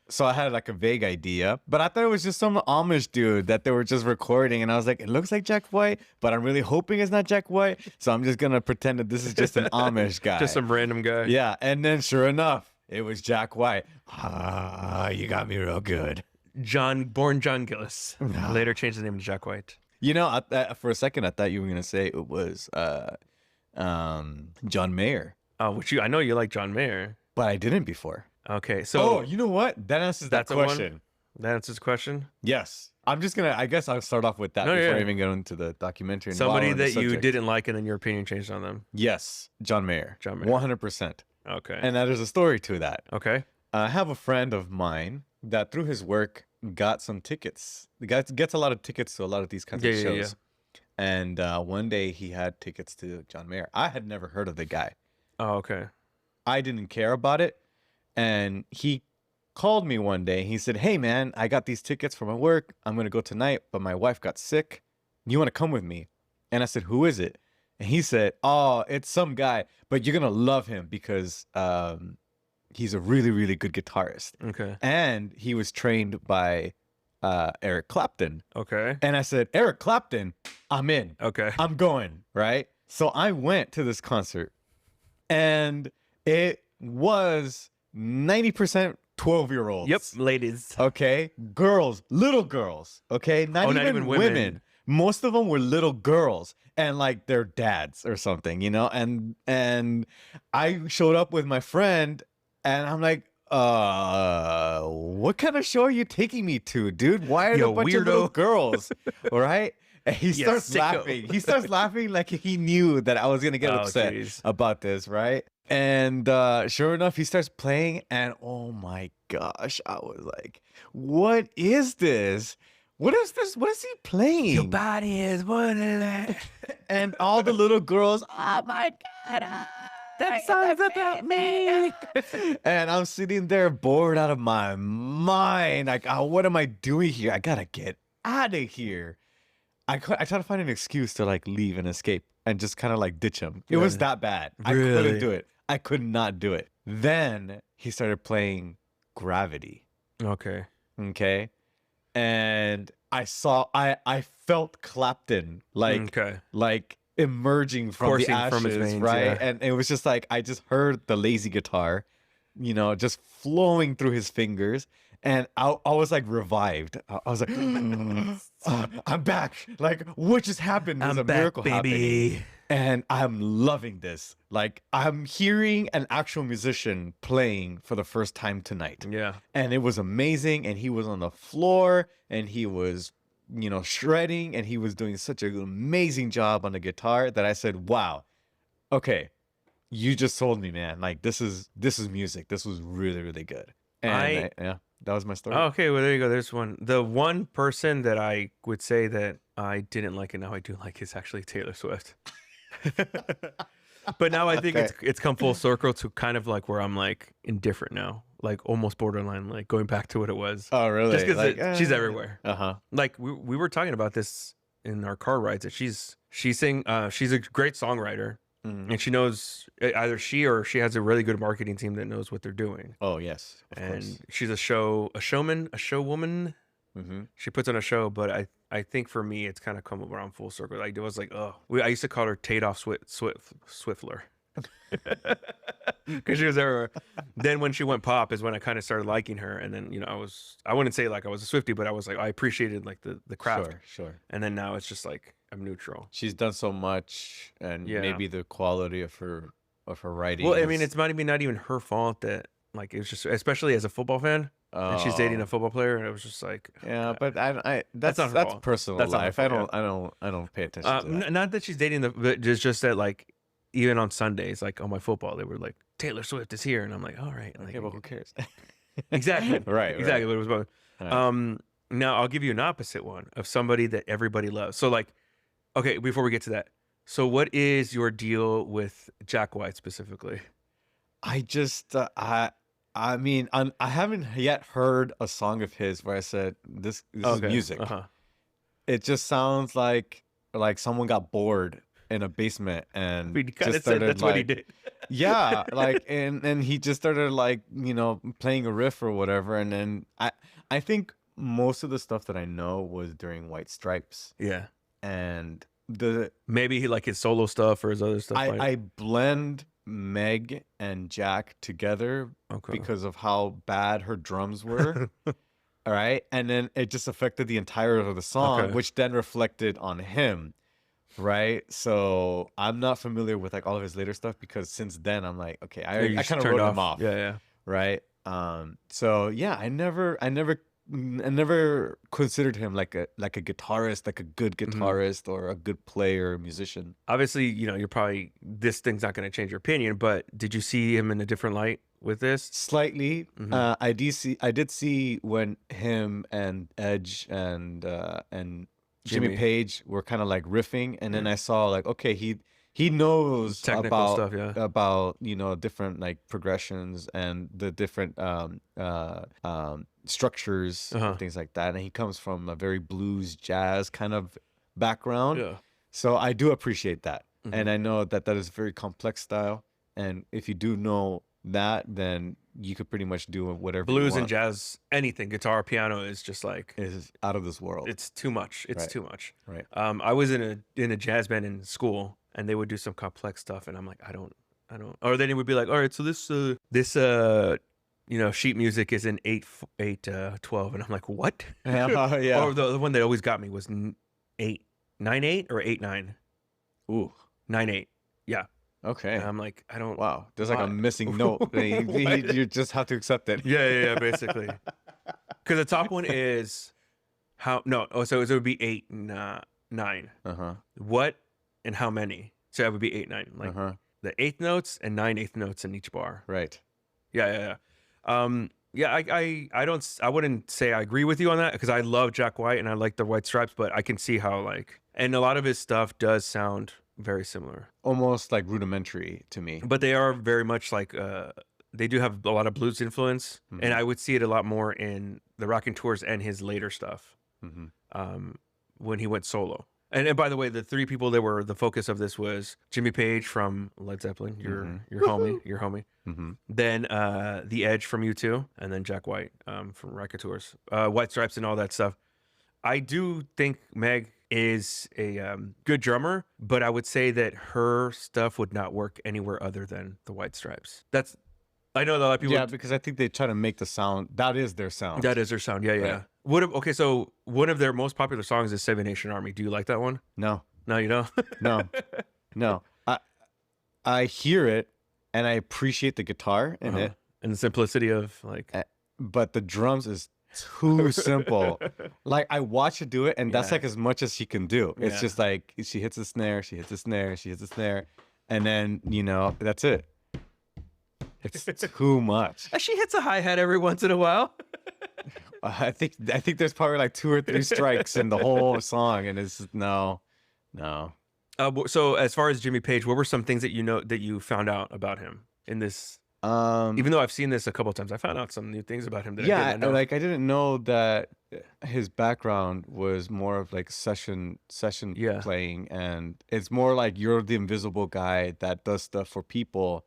So I had like a vague idea, but I thought it was just some Amish dude that they were just recording. And I was like, it looks like Jack White, but I'm really hoping it's not Jack White. So I'm just going to pretend that this is just an Amish guy. Just some random guy. Yeah. And then sure enough, it was Jack White. You got me real good. Born John Gillis. No. Later changed his name to Jack White. You know, for a second, I thought you were going to say it was John Mayer. Oh, I know you like John Mayer. But I didn't before. Okay, so... Oh, you know what? That answers that question. That answers the question? Yes. I'm just going to... I guess I'll start off with that before I even go into the documentary. Somebody that you didn't like and then your opinion changed on them. Yes. John Mayer. 100%. Okay. And there's a story to that. Okay. I have a friend of mine that through his work got some tickets. The guy gets a lot of tickets to a lot of these kinds of shows. Yeah. And one day he had tickets to John Mayer. I had never heard of the guy. Oh, okay. I didn't care about it. And he called me one day. He said, hey, man, I got these tickets for my work. I'm going to go tonight, but my wife got sick. You want to come with me? And I said, who is it? And he said, oh, it's some guy, but you're going to love him because he's a really, really good guitarist. Okay. And he was trained by Eric Clapton. Okay. And I said, Eric Clapton, I'm in. Okay. I'm going, right? So I went to this concert, and it was 90% 12-year-olds. Yep, ladies. Okay, girls, little girls. Okay, not even women. Most of them were little girls, and like their dads or something, you know. And I showed up with my friend, and I'm like, what kind of show are you taking me to, dude? Why are there a bunch of little girls? All right. And he starts laughing. He starts laughing like he knew that I was gonna get upset about this, right? And sure enough, he starts playing, and oh my gosh, I was like, "What is this? What is this? What is he playing? Your body is wonderland." And all the little girls, oh my god, that song's about me. And I'm sitting there bored out of my mind, like, oh, what am I doing here? I gotta get out of here. I try to find an excuse to like leave and escape and just kind of like ditch him. It was that bad. Really? I couldn't do it. I could not do it. Then he started playing Gravity. Okay. Okay. And I felt Clapton like emerging from the ashes, from his veins, right? Yeah. And it was just like, I just heard the lazy guitar, you know, just flowing through his fingers. And I was like revived. I was like, I'm back. Like, what just happened? There's a miracle happening. And I'm loving this. Like, I'm hearing an actual musician playing for the first time tonight. Yeah. And it was amazing. And he was on the floor and he was, you know, shredding, and he was doing such an amazing job on the guitar that I said, wow, okay, you just sold me, man. Like, this is music. This was really, really good. And yeah. That was my story. Okay, well, there you go. There's one. The one person that I would say that I didn't like and now I do like is actually Taylor Swift. But now I think it's come full circle to kind of like where I'm like indifferent now, like almost borderline, like going back to what it was. Oh, really? Just because she's everywhere. Uh-huh. Like we were talking about this in our car rides that she's a great songwriter. And she knows, either she or she has a really good marketing team that knows what they're doing. Oh, yes. Of course. She's a showwoman. Mm-hmm. She puts on a show, but I think for me, it's kind of come around full circle. Like, it was like, I used to call her Tadoff Swiftler. Because she was everywhere. Then when she went pop is when I kind of started liking her. And then, you know, I wouldn't say like I was a Swiftie, but I was like, I appreciated like the craft. Sure. And then now it's just like, I'm neutral. She's done so much, and maybe the quality of her writing. Well, I mean, it's not even her fault that, like, it was just, especially as a football fan, and she's dating a football player, and it was just like, but that's personal life. I don't pay attention to that. Not that she's dating but it's just that, like, even on Sundays, like on my football, they were like, Taylor Swift is here, and I'm like, all right, okay, well, who cares? Exactly, right, exactly. What it was about. Right. Now I'll give you an opposite one of somebody that everybody loves. So, like, okay, before we get to that, so what is your deal with Jack White specifically? I just, I mean, I haven't yet heard a song of his where I said, this is music. Uh-huh. It just sounds like someone got bored in a basement and just started, that's what he did. Yeah, like, and he just started, like, you know, playing a riff or whatever. And then I think most of the stuff that I know was during White Stripes. Yeah. And maybe he like his solo stuff or his other stuff. I blend Meg and Jack together because of how bad her drums were. All right. And then it just affected the entirety of the song, which then reflected on him. Right. So I'm not familiar with like all of his later stuff because since then I'm like, okay, I kind of wrote him off. Yeah. Right. So yeah, I never considered him like a guitarist, like a good guitarist or a good player or musician. Obviously, you know, this thing's not going to change your opinion, but did you see him in a different light with this? Slightly. I did see when him and Edge and Jimmy Page were kind of like riffing, and then I saw like, okay, he knows technical stuff, about, you know, different like progressions and the different structures and things like that. And he comes from a very blues jazz kind of background. Yeah. So I do appreciate that. And I know that is a very complex style. And if you do know that, then you could pretty much do whatever blues you want. And jazz, anything, guitar, piano is just like, is out of this world. It's too much. It's too much. Right. I was in a jazz band in school, and they would do some complex stuff, and I'm like, I don't. Or then it would be like, all right, so this sheet music is in 8/12, and I'm like, what? Yeah. Or the one that always got me was 8/9/8 or 8/9. Ooh. 9/8. Yeah. Okay. And I'm like, I don't. Wow. There's like a missing note. You just have to accept it. Yeah, basically. Because the top one is so it would be 8 and 9. What and how many? So that would be 8, 9. Like the 8th notes and 9 8th notes in each bar. Right. Yeah. I wouldn't say I agree with you on that, because I love Jack White and I like the White Stripes, but I can see how and a lot of his stuff does sound very similar, almost like rudimentary to me. But they are very much they do have a lot of blues influence, and I would see it a lot more in the Rockin' Tours and his later stuff, when he went solo. And by the way, the 3 people that were the focus of this was Jimmy Page from Led Zeppelin, your homie. Then The Edge from U2, and then Jack White from Rockin' Tours, White Stripes and all that stuff. I do think Meg is a good drummer, but I would say that her stuff would not work anywhere other than the White Stripes. I know that a lot of people. Yeah, because I think they try to make the sound. That is their sound. That is their sound. Yeah. Right. So one of their most popular songs is Seven Nation Army. Do you like that one? No. No, you don't? No. I hear it and I appreciate the guitar in it. And the simplicity of but the drums is too simple. Like I watch her do it, and that's like as much as she can do. It's just like she hits a snare, she hits a snare, she hits a snare, and then that's it. It's too much. She hits a hi-hat every once in a while. I think there's probably like 2 or 3 strikes in the whole song, and it's no. So as far as Jimmy Page, what were some things that you found out about him in this? Even though I've seen this a couple of times, I found out some new things about him that I didn't know. I didn't know that his background was more of like session playing, and it's more like you're the invisible guy that does stuff for people,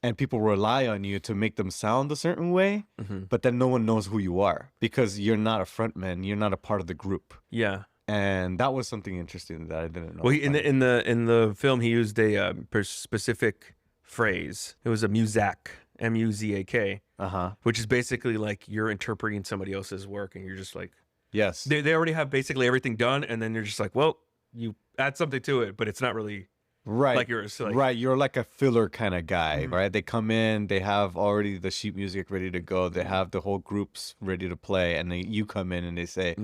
and people rely on you to make them sound a certain way, but then no one knows who you are because you're not a frontman, you're not a part of the group. Yeah. And that was something interesting that I didn't know. Well, in the film, he used a specific phrase. It was a muzak, M-U-Z-A-K, which is basically like you're interpreting somebody else's work, and you're just like, yes, they already have basically everything done, and then you're just like, well, you add something to it, but it's not really like yours. So right, you're like a filler kind of guy, right? They come in, they have already the sheet music ready to go, they have the whole groups ready to play, and then you come in and they say,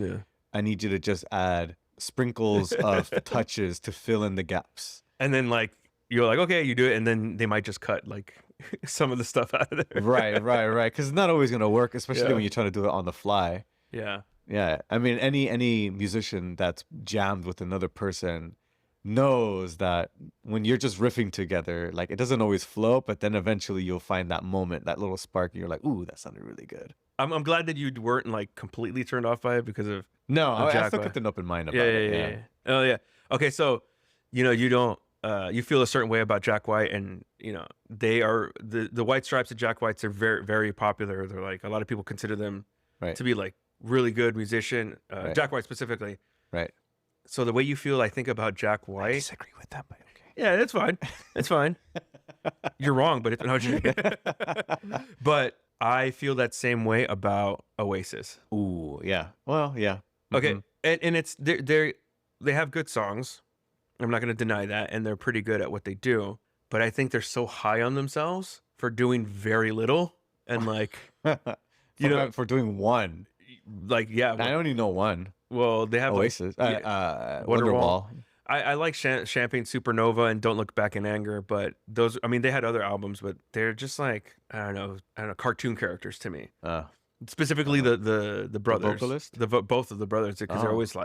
I need you to just add sprinkles of touches to fill in the gaps. And then you're like, okay, you do it, and then they might just cut some of the stuff out of there. Right. Because it's not always gonna work, especially when you're trying to do it on the fly. Yeah. I mean, any musician that's jammed with another person knows that when you're just riffing together, it doesn't always flow, but then eventually you'll find that moment, that little spark, and you're like, ooh, that sounded really good. I'm glad that you weren't completely turned off by it because of I still kept an open mind about it. Yeah. Oh yeah. Okay, so you don't you feel a certain way about Jack White, and they are the White Stripes and Jack Whites are very, very popular. They're a lot of people consider them to be really good musician. Jack White specifically. Right. So the way you feel, I think, about Jack White. I disagree with that, but okay. Yeah, that's fine. It's fine. You're wrong, but but I feel that same way about Oasis. Ooh, yeah. Well, yeah. Okay, and it's they have good songs. I'm not going to deny that, and they're pretty good at what they do. But I think they're so high on themselves for doing very little, and for doing one. I only know one. Well, they have Oasis, Wonderwall. I like Champagne Supernova and Don't Look Back in Anger, but those, they had other albums, but they're just I don't know, cartoon characters to me. Specifically the brothers, the vocalist? Both of the brothers, because they're always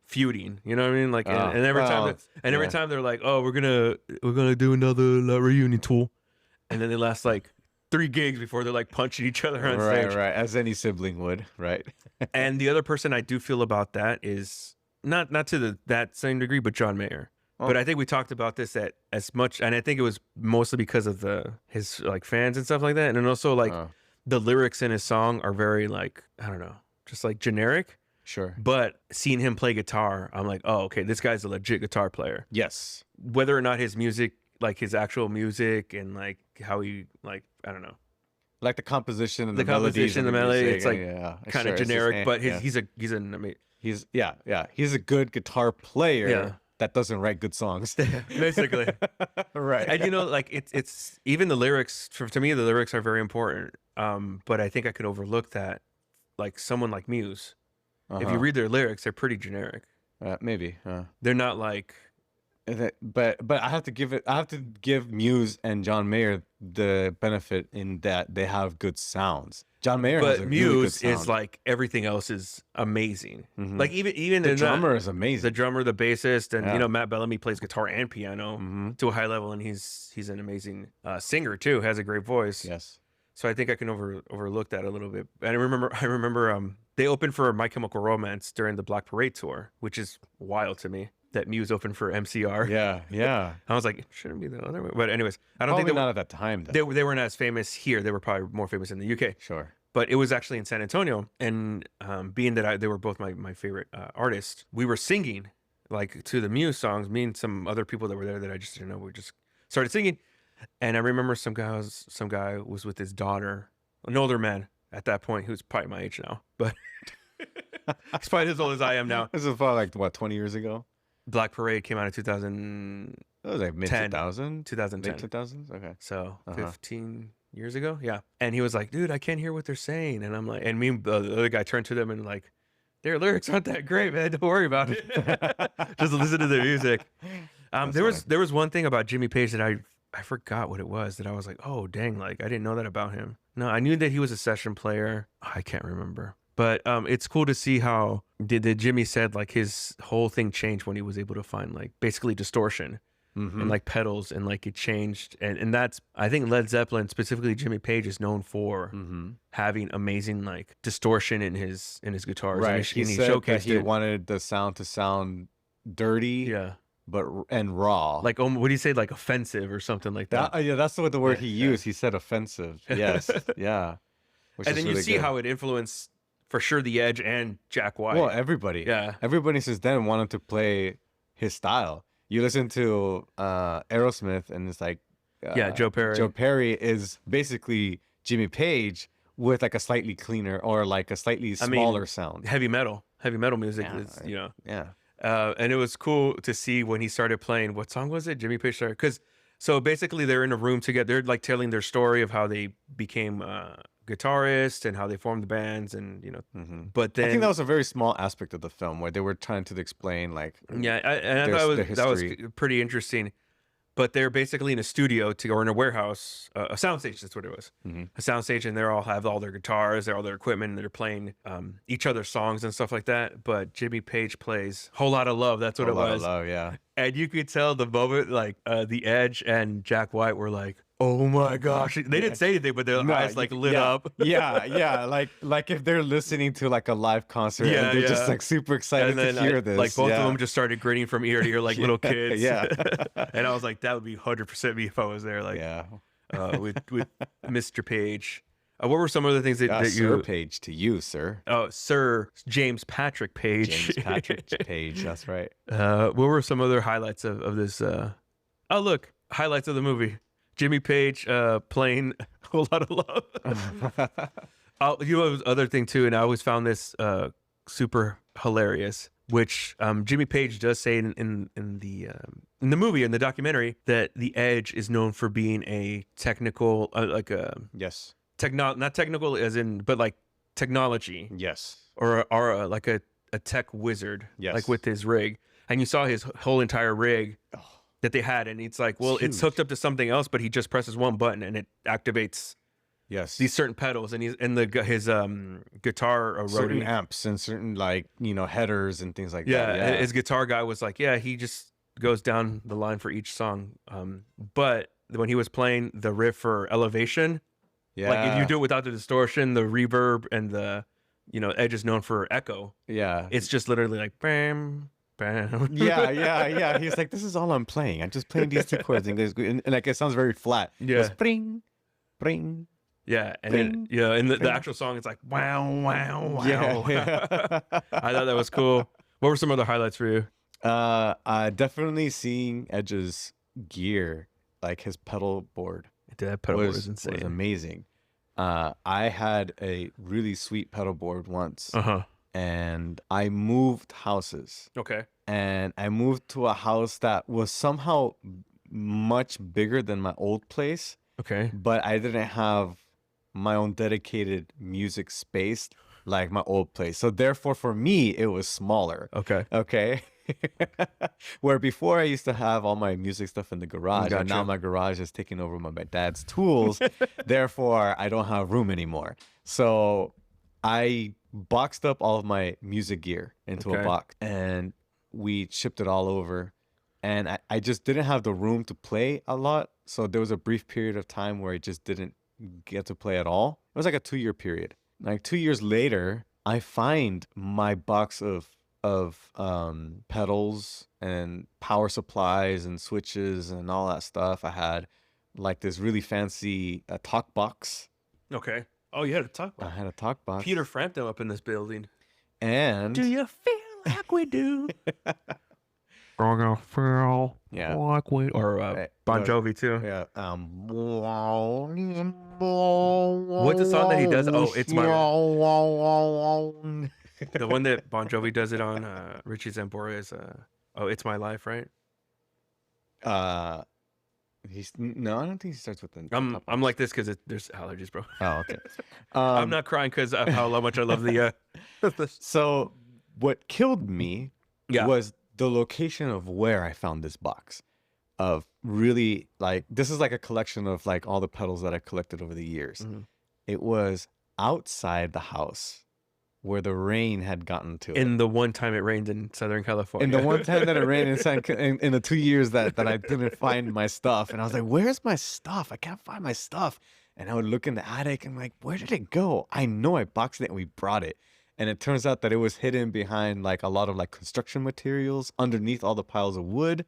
feuding, you know what I mean? And every time they're like, oh, we're gonna do another reunion tour, and then they last 3 gigs before they're punching each other on stage. Right, as any sibling would, right? And the other person I do feel about that is not to that same degree, but John Mayer. But I think we talked about this at as much, and I think it was mostly because of his fans and stuff like that, and then also the lyrics in his song are very I don't know, just generic. Sure. But seeing him play guitar, I'm like, oh, okay, this guy's a legit guitar player. Yes. Whether or not his music, his actual music, and how he I don't know. like the composition and the composition, the melody. It's like kind of generic, but he's a good guitar player. Yeah. That doesn't write good songs. Basically. Right. And you know, like it's even the lyrics, to me, the lyrics are very important. But I think I could overlook that. Like someone like Muse, if you read their lyrics, they're pretty generic. Maybe. They're not like, but I have to give Muse and John Mayer the benefit in that they have good sounds. John Mayer has a Muse really good sound. is like everything else is amazing. Like even the drummer is amazing. The drummer, the bassist, and you know, Matt Bellamy plays guitar and piano to a high level, and he's an amazing singer too. Has a great voice. Yes. So I think I can overlook that a little bit. And I remember they opened for My Chemical Romance during the Black Parade tour, which is wild to me. That Muse opened for MCR. Yeah. I was like, it shouldn't be the other way. But anyways, I don't probably think not at that time. Though. They weren't as famous here. They were probably more famous in the UK. Sure. But it was actually in San Antonio. And being that they were both my favorite artists, we were singing like to the Muse songs. Me and some other people that were there that I just didn't know. We just started singing. And I remember some guy was with his daughter, an older man at that point, who's probably my age now, but he's probably as old as I am now. This is probably like what, 20 years ago? Black Parade came out in 2000. That was like mid 2000, 2010, mid 2000s. Okay, so 15 years ago, yeah. And he was like, "Dude, I can't hear what they're saying," and I'm like, and me, the other guy turned to them and like, "Their lyrics aren't that great, man. Don't worry about it. Just listen to their music." There was one thing about Jimmy Page that I forgot what it was, that I was like, oh dang, like I didn't know that about him. No, I knew that he was a session player. I can't remember. But it's cool to see how did Jimmy said like his whole thing changed when he was able to find like basically distortion and like pedals, and like it changed. And that's, I think Led Zeppelin, specifically Jimmy Page, is known for having amazing like distortion in his guitars. Right. He said that he wanted the sound to sound dirty. Yeah. And raw. Like, what do you say? Like offensive or something like that. Yeah, that's the word he used. He said offensive. Yes. Yeah. And then you see how it influenced for sure the Edge and Jack White. Well, everybody. Yeah. Everybody since then wanted to play his style. You listen to Aerosmith and it's like Joe Perry. Joe Perry is basically Jimmy Page with like a slightly cleaner or like a slightly smaller sound. Heavy metal music is, you know. Yeah. And it was cool to see when he started playing. What song was it? Jimmy Page started, because so basically they're in a room together. They're like telling their story of how they became guitarists and how they formed the bands, and you know. But then I think that was a very small aspect of the film where they were trying to explain like I thought that was pretty interesting. But they're basically in a studio or in a warehouse, a soundstage. That's what it was, a soundstage, and they all have all their guitars, all their equipment, and they're playing each other's songs and stuff like that. But Jimmy Page plays "Whole Lot of Love." That's what it was. Whole Lot of Love, yeah. And you could tell the moment, like the Edge and Jack White were like, "Oh my gosh!" They didn't say anything, but their eyes like lit up. yeah. Like if they're listening to like a live concert, and they're just like super excited to hear this. Like both of them just started grinning from ear to ear like little kids. Yeah. And I was like, that would be 100% me if I was there. Like, with Mr. Page. What were some other things that you... Sir Page to you, sir. Oh, Sir James Patrick Page. James Patrick Page, that's right. What were some other highlights of this? Oh, look, highlights of the movie. Jimmy Page playing "A Whole Lot of Love." You know, other thing too, and I always found this super hilarious, which Jimmy Page does say in the movie, in the documentary, that the Edge is known for being a technical, not technical as in, but like technology, or like a tech wizard, like with his rig. And you saw his whole entire rig that they had, and it's like, well, it's hooked up to something else, but he just presses one button and it activates these certain pedals, and his guitar certain amps and certain like, you know, headers and things like that. And his guitar guy was like, he just goes down the line for each song. But when he was playing the riff for Elevation, like if you do it without the distortion, the reverb, and the, you know, Edge is known for echo. It's just literally like bam. Yeah. He's like, this is all I'm playing. I'm just playing these two chords, and like it sounds very flat. Yeah. Bring, bring. Yeah, and then and the actual song is like wow. Yeah. I thought that was cool. What were some other highlights for you? Definitely seeing Edge's gear, like his pedal board. That pedal board is insane. Was amazing. I had a really sweet pedal board once, Uh-huh. and I moved houses. Okay. And I moved to a house that was somehow much bigger than my old place, Okay. but I didn't have my own dedicated music space like my old place. So therefore, for me, it was smaller. Okay. Okay. Where before I used to have all my music stuff in the garage, and now Gotcha. my garage is taken over by my dad's tools. Therefore, I don't have room anymore. So I boxed up all of my music gear into a Okay. box, and we shipped it all over. And I just didn't have the room to play a lot. So there was a brief period of time where I just didn't get to play at all. It was like a 2-year period. Like 2 years later, I find my box of pedals and power supplies and switches and all that stuff. I had like this really fancy talk box. Okay. Oh, you had a talk I box. had a talk box. Peter Frampton up in this building. And Do you feel like we do? Gonna feel Yeah. like we, or Bon Jovi too. yeah, What's the song that he does? Oh, It's My The one that Bon Jovi does it on, Richie Zambora is oh, It's My Life, right? No, I don't think he starts with the I'm top like this because there's allergies, bro. Oh, okay. I'm not crying because of how much I love the. So what killed me Yeah. was the location of where I found this box. Of really, like, this is like a collection of like all the pedals that I collected over the years. Mhm. It was outside the house where the rain had gotten to it. In the one time it rained in Southern California. And the one time that it rained in the 2 years that I didn't find my stuff. And I was like, where's my stuff? I can't find my stuff. And I would look in the attic and like, where did it go? I know I boxed it and we brought it. And it turns out that it was hidden behind like a lot of like construction materials underneath all the piles of wood.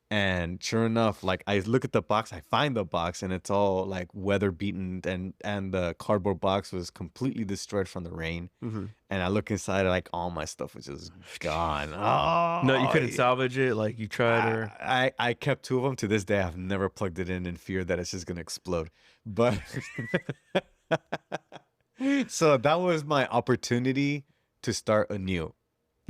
And sure enough, like I look at the box, I find the box, and it's all like weather beaten, and the cardboard box was completely destroyed from the rain. Mhm. And I look inside, like all my stuff was just gone. Oh, No, you couldn't salvage it. Like you tried, or I kept 2 of them. To this day, I've never plugged it in fear that it's just gonna explode. But so that was my opportunity to start anew.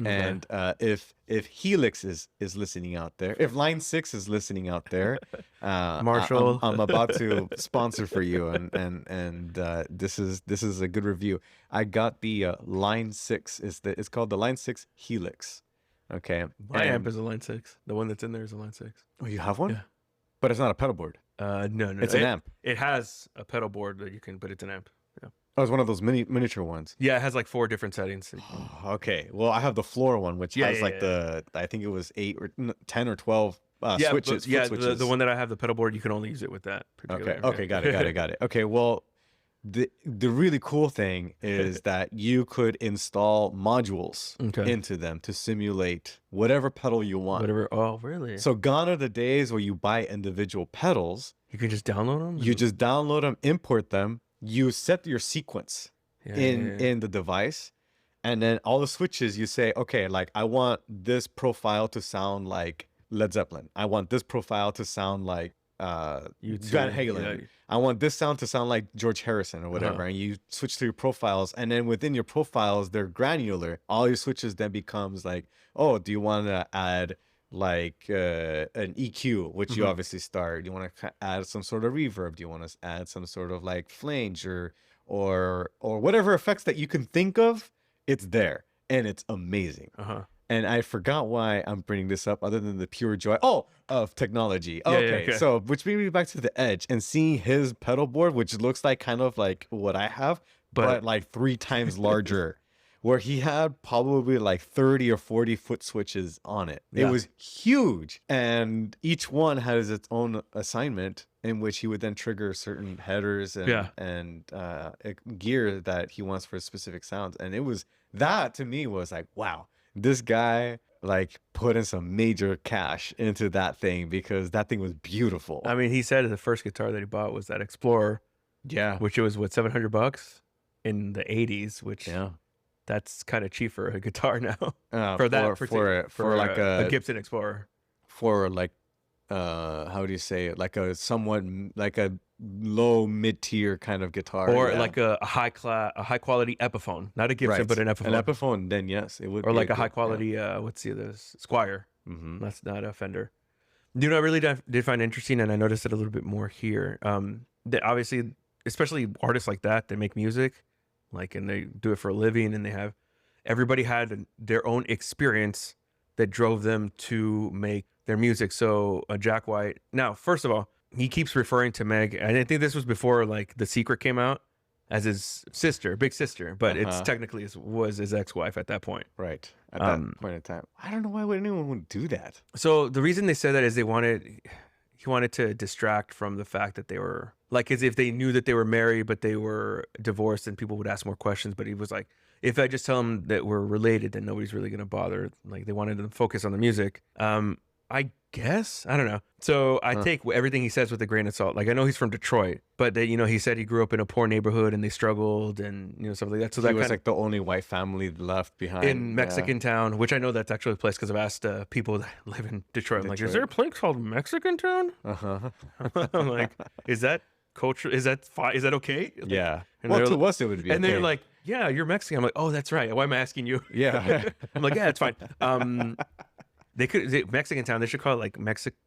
And if Helix is listening out there, if Line 6 is listening out there, Marshall, I'm about to sponsor for you, and this is a good review. I got the Line 6. It's called the Line 6 Helix. Okay, my amp is a Line 6. The one that's in there is a Line 6. Oh, you have one? Yeah. But it's not a pedal board. No, It's an amp. It has a pedal board that you can, but it's an amp. Yeah. Oh, it's one of those miniature ones. Yeah, it has like 4 different settings. Okay, well, I have the floor one, which has like I think it was 8 or 10 or 12 switches. Yeah, switches. the one that I have, the pedal board, you can only use it with that. Okay, got it. Okay, well, the really cool thing is that you could install modules into them to simulate whatever pedal you want. Whatever. Oh, really? So gone are the days where you buy individual pedals. You can just download them? You just download them, import them. You set your sequence in the device, and then all the switches you say, okay, like I want this profile to sound like Led Zeppelin. I want this profile to sound like Van Halen. Yeah. I want this sound to sound like George Harrison or whatever. And you switch to your profiles, and then within your profiles, they're granular. All your switches then becomes like, oh, do you want to add like an EQ, which you obviously start? Do you want to add some sort of reverb? Do you want to add some sort of like flange or whatever effects that you can think of? It's there, and it's amazing. And I forgot why I'm bringing this up, other than the pure joy of technology. Okay, so which brings me back to the Edge and seeing his pedal board, which looks like kind of like what I have, but like 3 times larger. Where he had probably like 30 or 40 foot switches on it. It was huge. And each one has its own assignment in which he would then trigger certain headers and gear that he wants for specific sounds. And it was, that to me was like, wow, this guy like put in some major cash into that thing, because that thing was beautiful. I mean, he said the first guitar that he bought was that Explorer. Yeah. Which was what, $700 in the 80s, which that's kind of cheap for a guitar now. For like a Gibson Explorer. For like how do you say it? Like a somewhat like a low mid-tier kind of guitar, or like a high quality Epiphone, not a Gibson, but an Epiphone. An Epiphone, then yes, it would. Or be like a good, high quality, what's the other, Squire. Mm-hmm. That's not a Fender. You know, I really did find interesting, and I noticed it a little bit more here. That obviously, especially artists like that make music, like, and they do it for a living, and everybody had their own experience that drove them to make their music. So Jack White, now, first of all, he keeps referring to Meg, and I think this was before like The Secret came out, as his sister, big sister, but it's technically was his ex-wife at that point. Right. At that point in time. I don't know why anyone would do that. So the reason they said that is he wanted to distract from the fact that they were, like, as if they knew that they were married, but they were divorced, and people would ask more questions. But he was like, if I just tell them that we're related, then nobody's really going to bother. Like, they wanted to focus on the music. I guess, I don't know. So I take everything he says with a grain of salt. Like, I know he's from Detroit, but you know, he said he grew up in a poor neighborhood and they struggled, and you know, stuff like that. So he that was like the only white family left behind in Mexican Town, which I know that's actually a place because I've asked people that live in Detroit. I'm like, is there a place called Mexican Town? I'm like, is that culture? Is that fine? Is that okay? Like, yeah. And well, to us it would be. And okay. they're like, yeah, you're Mexican. I'm like, oh, that's right. Why am I asking you? Yeah. I'm like, yeah, it's fine. Mexican Town, they should call it like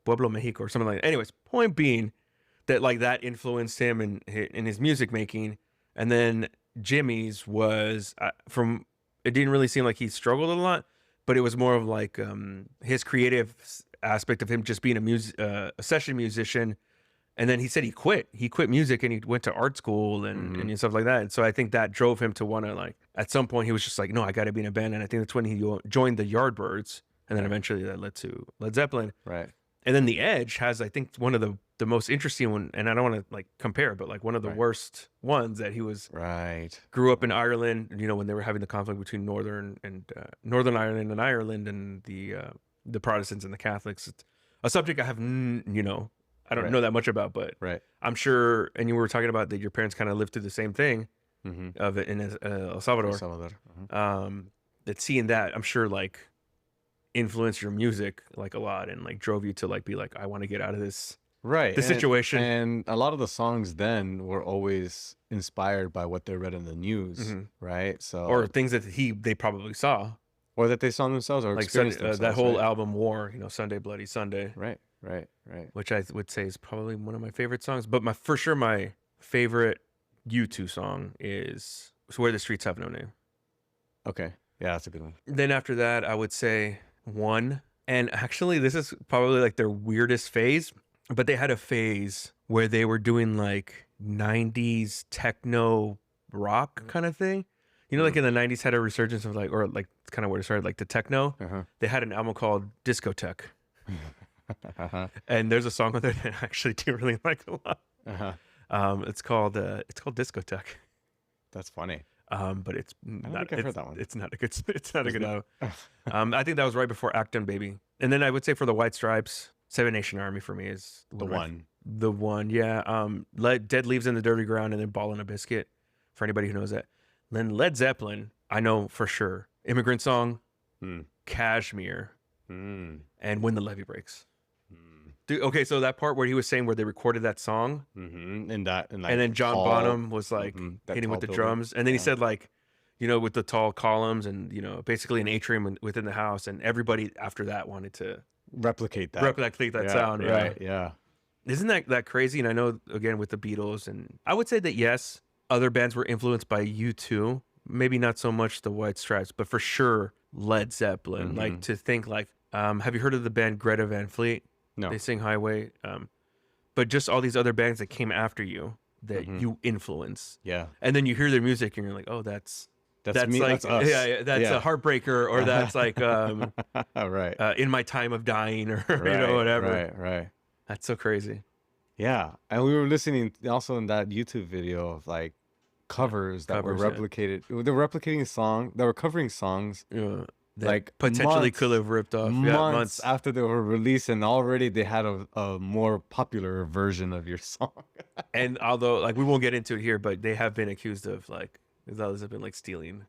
Pueblo Mexico or something like that. Anyways, point being that like that influenced him in his music making. And then Jimmy's was it didn't really seem like he struggled a lot, but it was more of like his creative aspect of him just being a session musician. And then he said he quit music and he went to art school and stuff like that. And so I think that drove him to want to, like, at some point he was just like, no, I got to be in a band. And I think that's when he joined the Yardbirds. And then eventually that led to Led Zeppelin. Right. And then The Edge has, I think, one of the most interesting one, and I don't want to like compare, but like one of the worst ones that he was grew up in Ireland, you know, when they were having the conflict between Northern Ireland and Ireland and the Protestants and the Catholics. It's a subject I have, you know, I don't know that much about, but I'm sure, and you were talking about that your parents kind of lived through the same thing of it in El Salvador. That seeing that, I'm sure, like, influenced your music like a lot and like drove you to like be like, I want to get out of this situation. And a lot of the songs then were always inspired by what they read in the news, right? So, or things that they probably saw, or that they saw themselves, or like experienced themselves, that whole album War, you know, Sunday Bloody Sunday, right, which I would say is probably one of my favorite songs. But my favorite U2 song is Where the Streets Have No Name. Okay, yeah, that's a good one. Then after that, I would say One. And actually, this is probably like their weirdest phase, but they had a phase where they were doing like 90s techno rock kind of thing. You know, like in the 90s had a resurgence of like, or like kind of where it started, like the techno. They had an album called Discotheque. And there's a song on there that I actually do really like a lot. It's called Discotheque. That's funny. But it's not. I've heard that one. It's not a good. It's not a good album. I think that was right before Acton Baby. And then I would say for the White Stripes, Seven Nation Army for me is the one. The one, yeah. Dead Leaves in the Dirty Ground, and then Ball in a Biscuit. For anybody who knows that. Then Led Zeppelin, I know for sure. Immigrant Song, Kashmir, and When the Levee Breaks. Dude, okay, so that part where he was saying where they recorded that song, and then John Bonham was like hitting with the drums, and then he said, like, you know, with the tall columns and, you know, basically an atrium within the house, and everybody after that wanted to replicate that sound. Right. Yeah. Isn't that crazy? And I know, again, with the Beatles, and I would say that yes, other bands were influenced by U2, maybe not so much the White Stripes, but for sure Led Zeppelin. Like, to think like, have you heard of the band Greta Van Fleet? No. They sing Highway. But just all these other bands that came after you that you influence. Yeah. And then you hear their music and you're like, oh, that's me, like, that's us. That's a Heartbreaker, or that's like In My Time of Dying, or you know, whatever. Right. That's so crazy. Yeah. And we were listening also in that YouTube video of like covers that were replicated. Yeah. They were replicating a song. They were covering songs. Yeah. Like potentially could have ripped off months after they were released, and already they had a more popular version of your song. And although, like, we won't get into it here, but they have been accused of, like, others have been like stealing.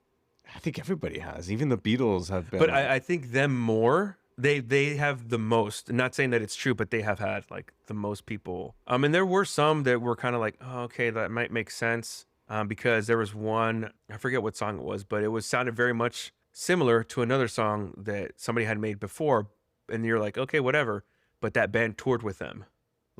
I think everybody has. Even the Beatles have been. But I think them more they have the most. Not saying that it's true, but they have had like the most people. And there were some that were kind of like, oh, okay, that might make sense. Because there was one, I forget what song it was, but it sounded very much similar to another song that somebody had made before, and you're like, okay, whatever. But that band toured with them,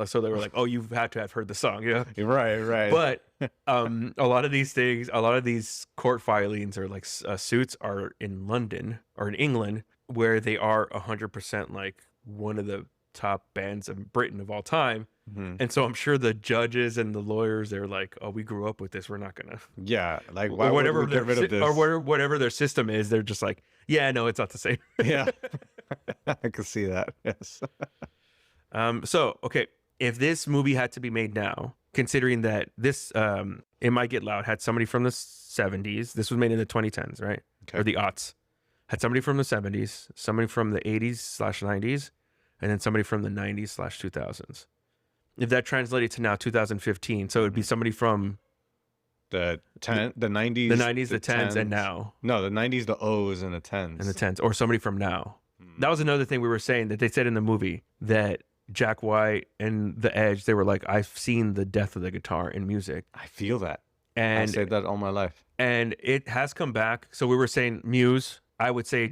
so they were like, oh, you've had to have heard the song, yeah. Right. But a lot of these things, a lot of these court filings or like suits are in London or in England, where they are 100% like one of the top bands of Britain of all time. And so I'm sure the judges and the lawyers, they're like, oh, we grew up with this, we're not gonna, like, why would we get rid of this, or whatever their system is, they're just like, yeah, no, it's not the same. Yeah. I can see that. Yes. So okay, if this movie had to be made now, considering that this It Might Get Loud had somebody from the 70s, this was made in the 2010s, right? Okay. Or the aughts, had somebody from the 70s, somebody from the 80s/90s, and then somebody from the 90s/2000s. If that translated to now 2015, so it would be somebody from the 90s, the 90s, the 10s, and now. No, the 90s, the O's, and the 10s. And the 10s, or somebody from now. That was another thing we were saying that they said in the movie, that Jack White and The Edge, they were like, I've seen the death of the guitar in music. I feel that. And I said that all my life. And it has come back. So we were saying Muse, I would say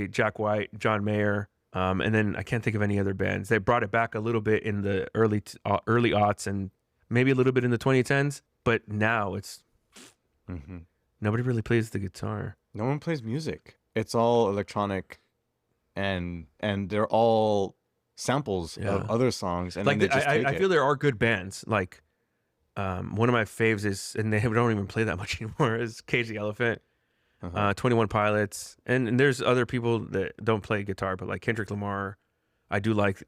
Jack White, John Mayer, and then I can't think of any other bands. They brought it back a little bit in the early aughts and maybe a little bit in the 2010s, but now it's nobody really plays the guitar. No one plays music. It's all electronic, and they're all samples of other songs, and like then they just take I feel there are good bands. Like one of my faves is, and they don't even play that much anymore, is Cage the Elephant. 21 Pilots, and there's other people that don't play guitar, but like Kendrick Lamar, I do like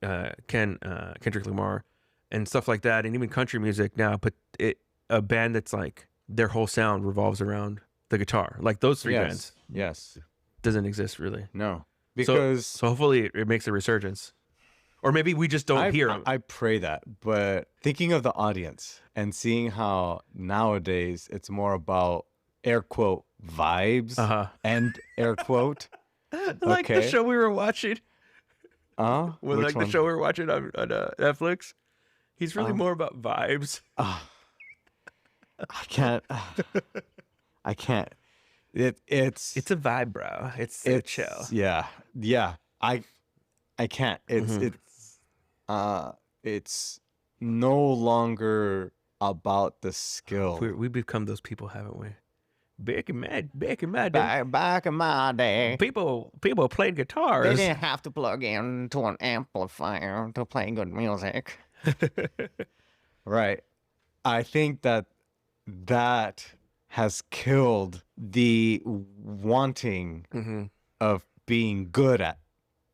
Kendrick Lamar and stuff like that, and even country music now. But a band that's like their whole sound revolves around the guitar, like those three bands. Yes, doesn't exist really. No, because so hopefully it makes a resurgence, or maybe we just don't hear. I pray that, but thinking of the audience and seeing how nowadays it's more about air quote vibes and air quote like the show we were watching the show we were watching on Netflix. He's really more about vibes. I can't it's a vibe, bro. It's chill. Yeah I can't. It's no longer about the skill. We've become those people, haven't we? Back in my day, people played guitars. They didn't have to plug into an amplifier to play good music. Right. I think that has killed the wanting of being good at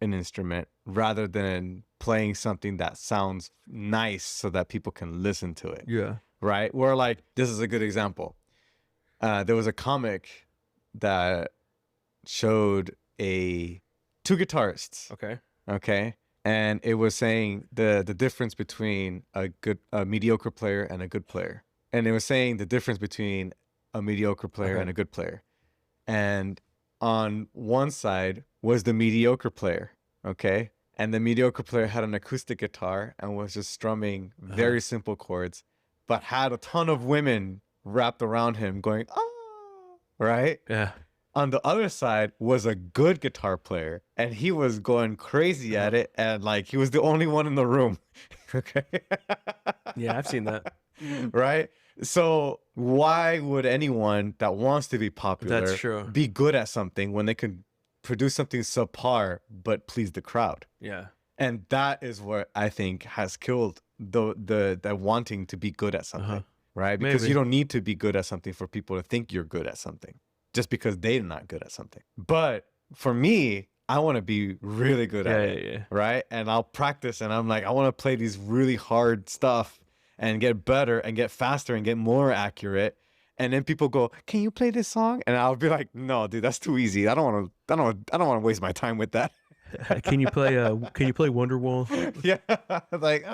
an instrument rather than playing something that sounds nice so that people can listen to it. Yeah. Right? Where, like, this is a good example. There was a comic that showed two guitarists. Okay. And it was saying the difference between a mediocre player and a good player. And it was saying the difference between a mediocre player and a good player. And on one side was the mediocre player. Okay. And the mediocre player had an acoustic guitar and was just strumming very simple chords, but had a ton of women wrapped around him going, oh, right? Yeah. On the other side was a good guitar player, and he was going crazy at it, and like he was the only one in the room. Okay. Yeah, I've seen that. Right? So why would anyone that wants to be popular That's true. be good at something when they could produce something subpar but please the crowd? Yeah. And that is what I think has killed the wanting to be good at something. Right? Because you don't need to be good at something for people to think you're good at something just because they're not good at something. But for me, I want to be really good at it. Yeah. Right? And I'll practice, and I'm like, I want to play these really hard stuff and get better and get faster and get more accurate. And then people go, "Can you play this song?" And I'll be like, "No, dude, that's too easy. I don't want to waste my time with that." Can you play Wonderwall? Yeah, like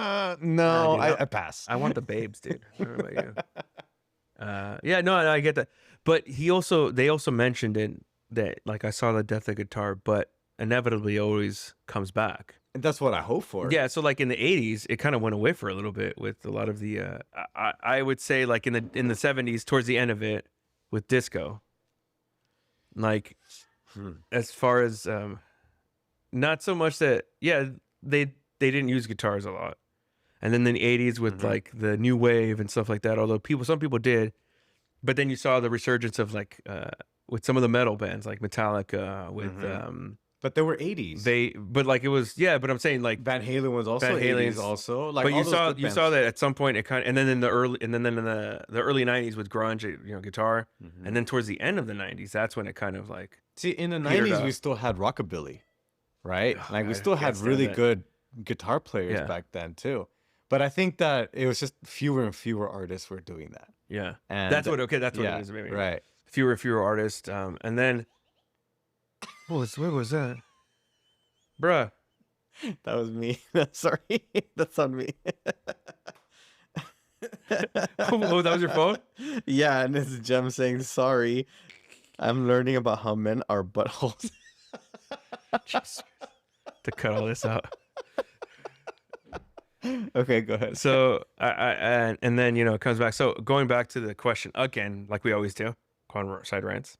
no, I pass. I want the babes, dude. I don't know about you. Yeah, no, I get that. But they also mentioned that, like, I saw the death of guitar, but inevitably always comes back. And that's what I hope for. Yeah, so like in the 80s, it kind of went away for a little bit with a lot of the I would say like in the 70s, towards the end of it, with disco. Like as far as not so much that they didn't use guitars a lot. And then in the 80s with like the new wave and stuff like that, although some people did, but then you saw the resurgence of like with some of the metal bands like Metallica with but they were 80s. But like it was, but I'm saying like Van Halen was also Van 80s also. Like, but all you saw that at some point it kind of, and then in the early 90s with grunge, guitar, and then towards the end of the 90s, that's when it kind of like. See, in the 90s we still had rockabilly, right? Like we still had really good guitar players back then too. But I think that it was just fewer and fewer artists were doing that. Yeah, and that's what it is, maybe. Right. Fewer and fewer artists, and then. What was that? Bruh. That was me. Sorry. That's on me. Oh, that was your phone? Yeah, and it's Jem saying, sorry. I'm learning about how men are buttholes. Just to cut all this out. Okay, go ahead. So, and then, it comes back. So going back to the question again, like we always do, side rants.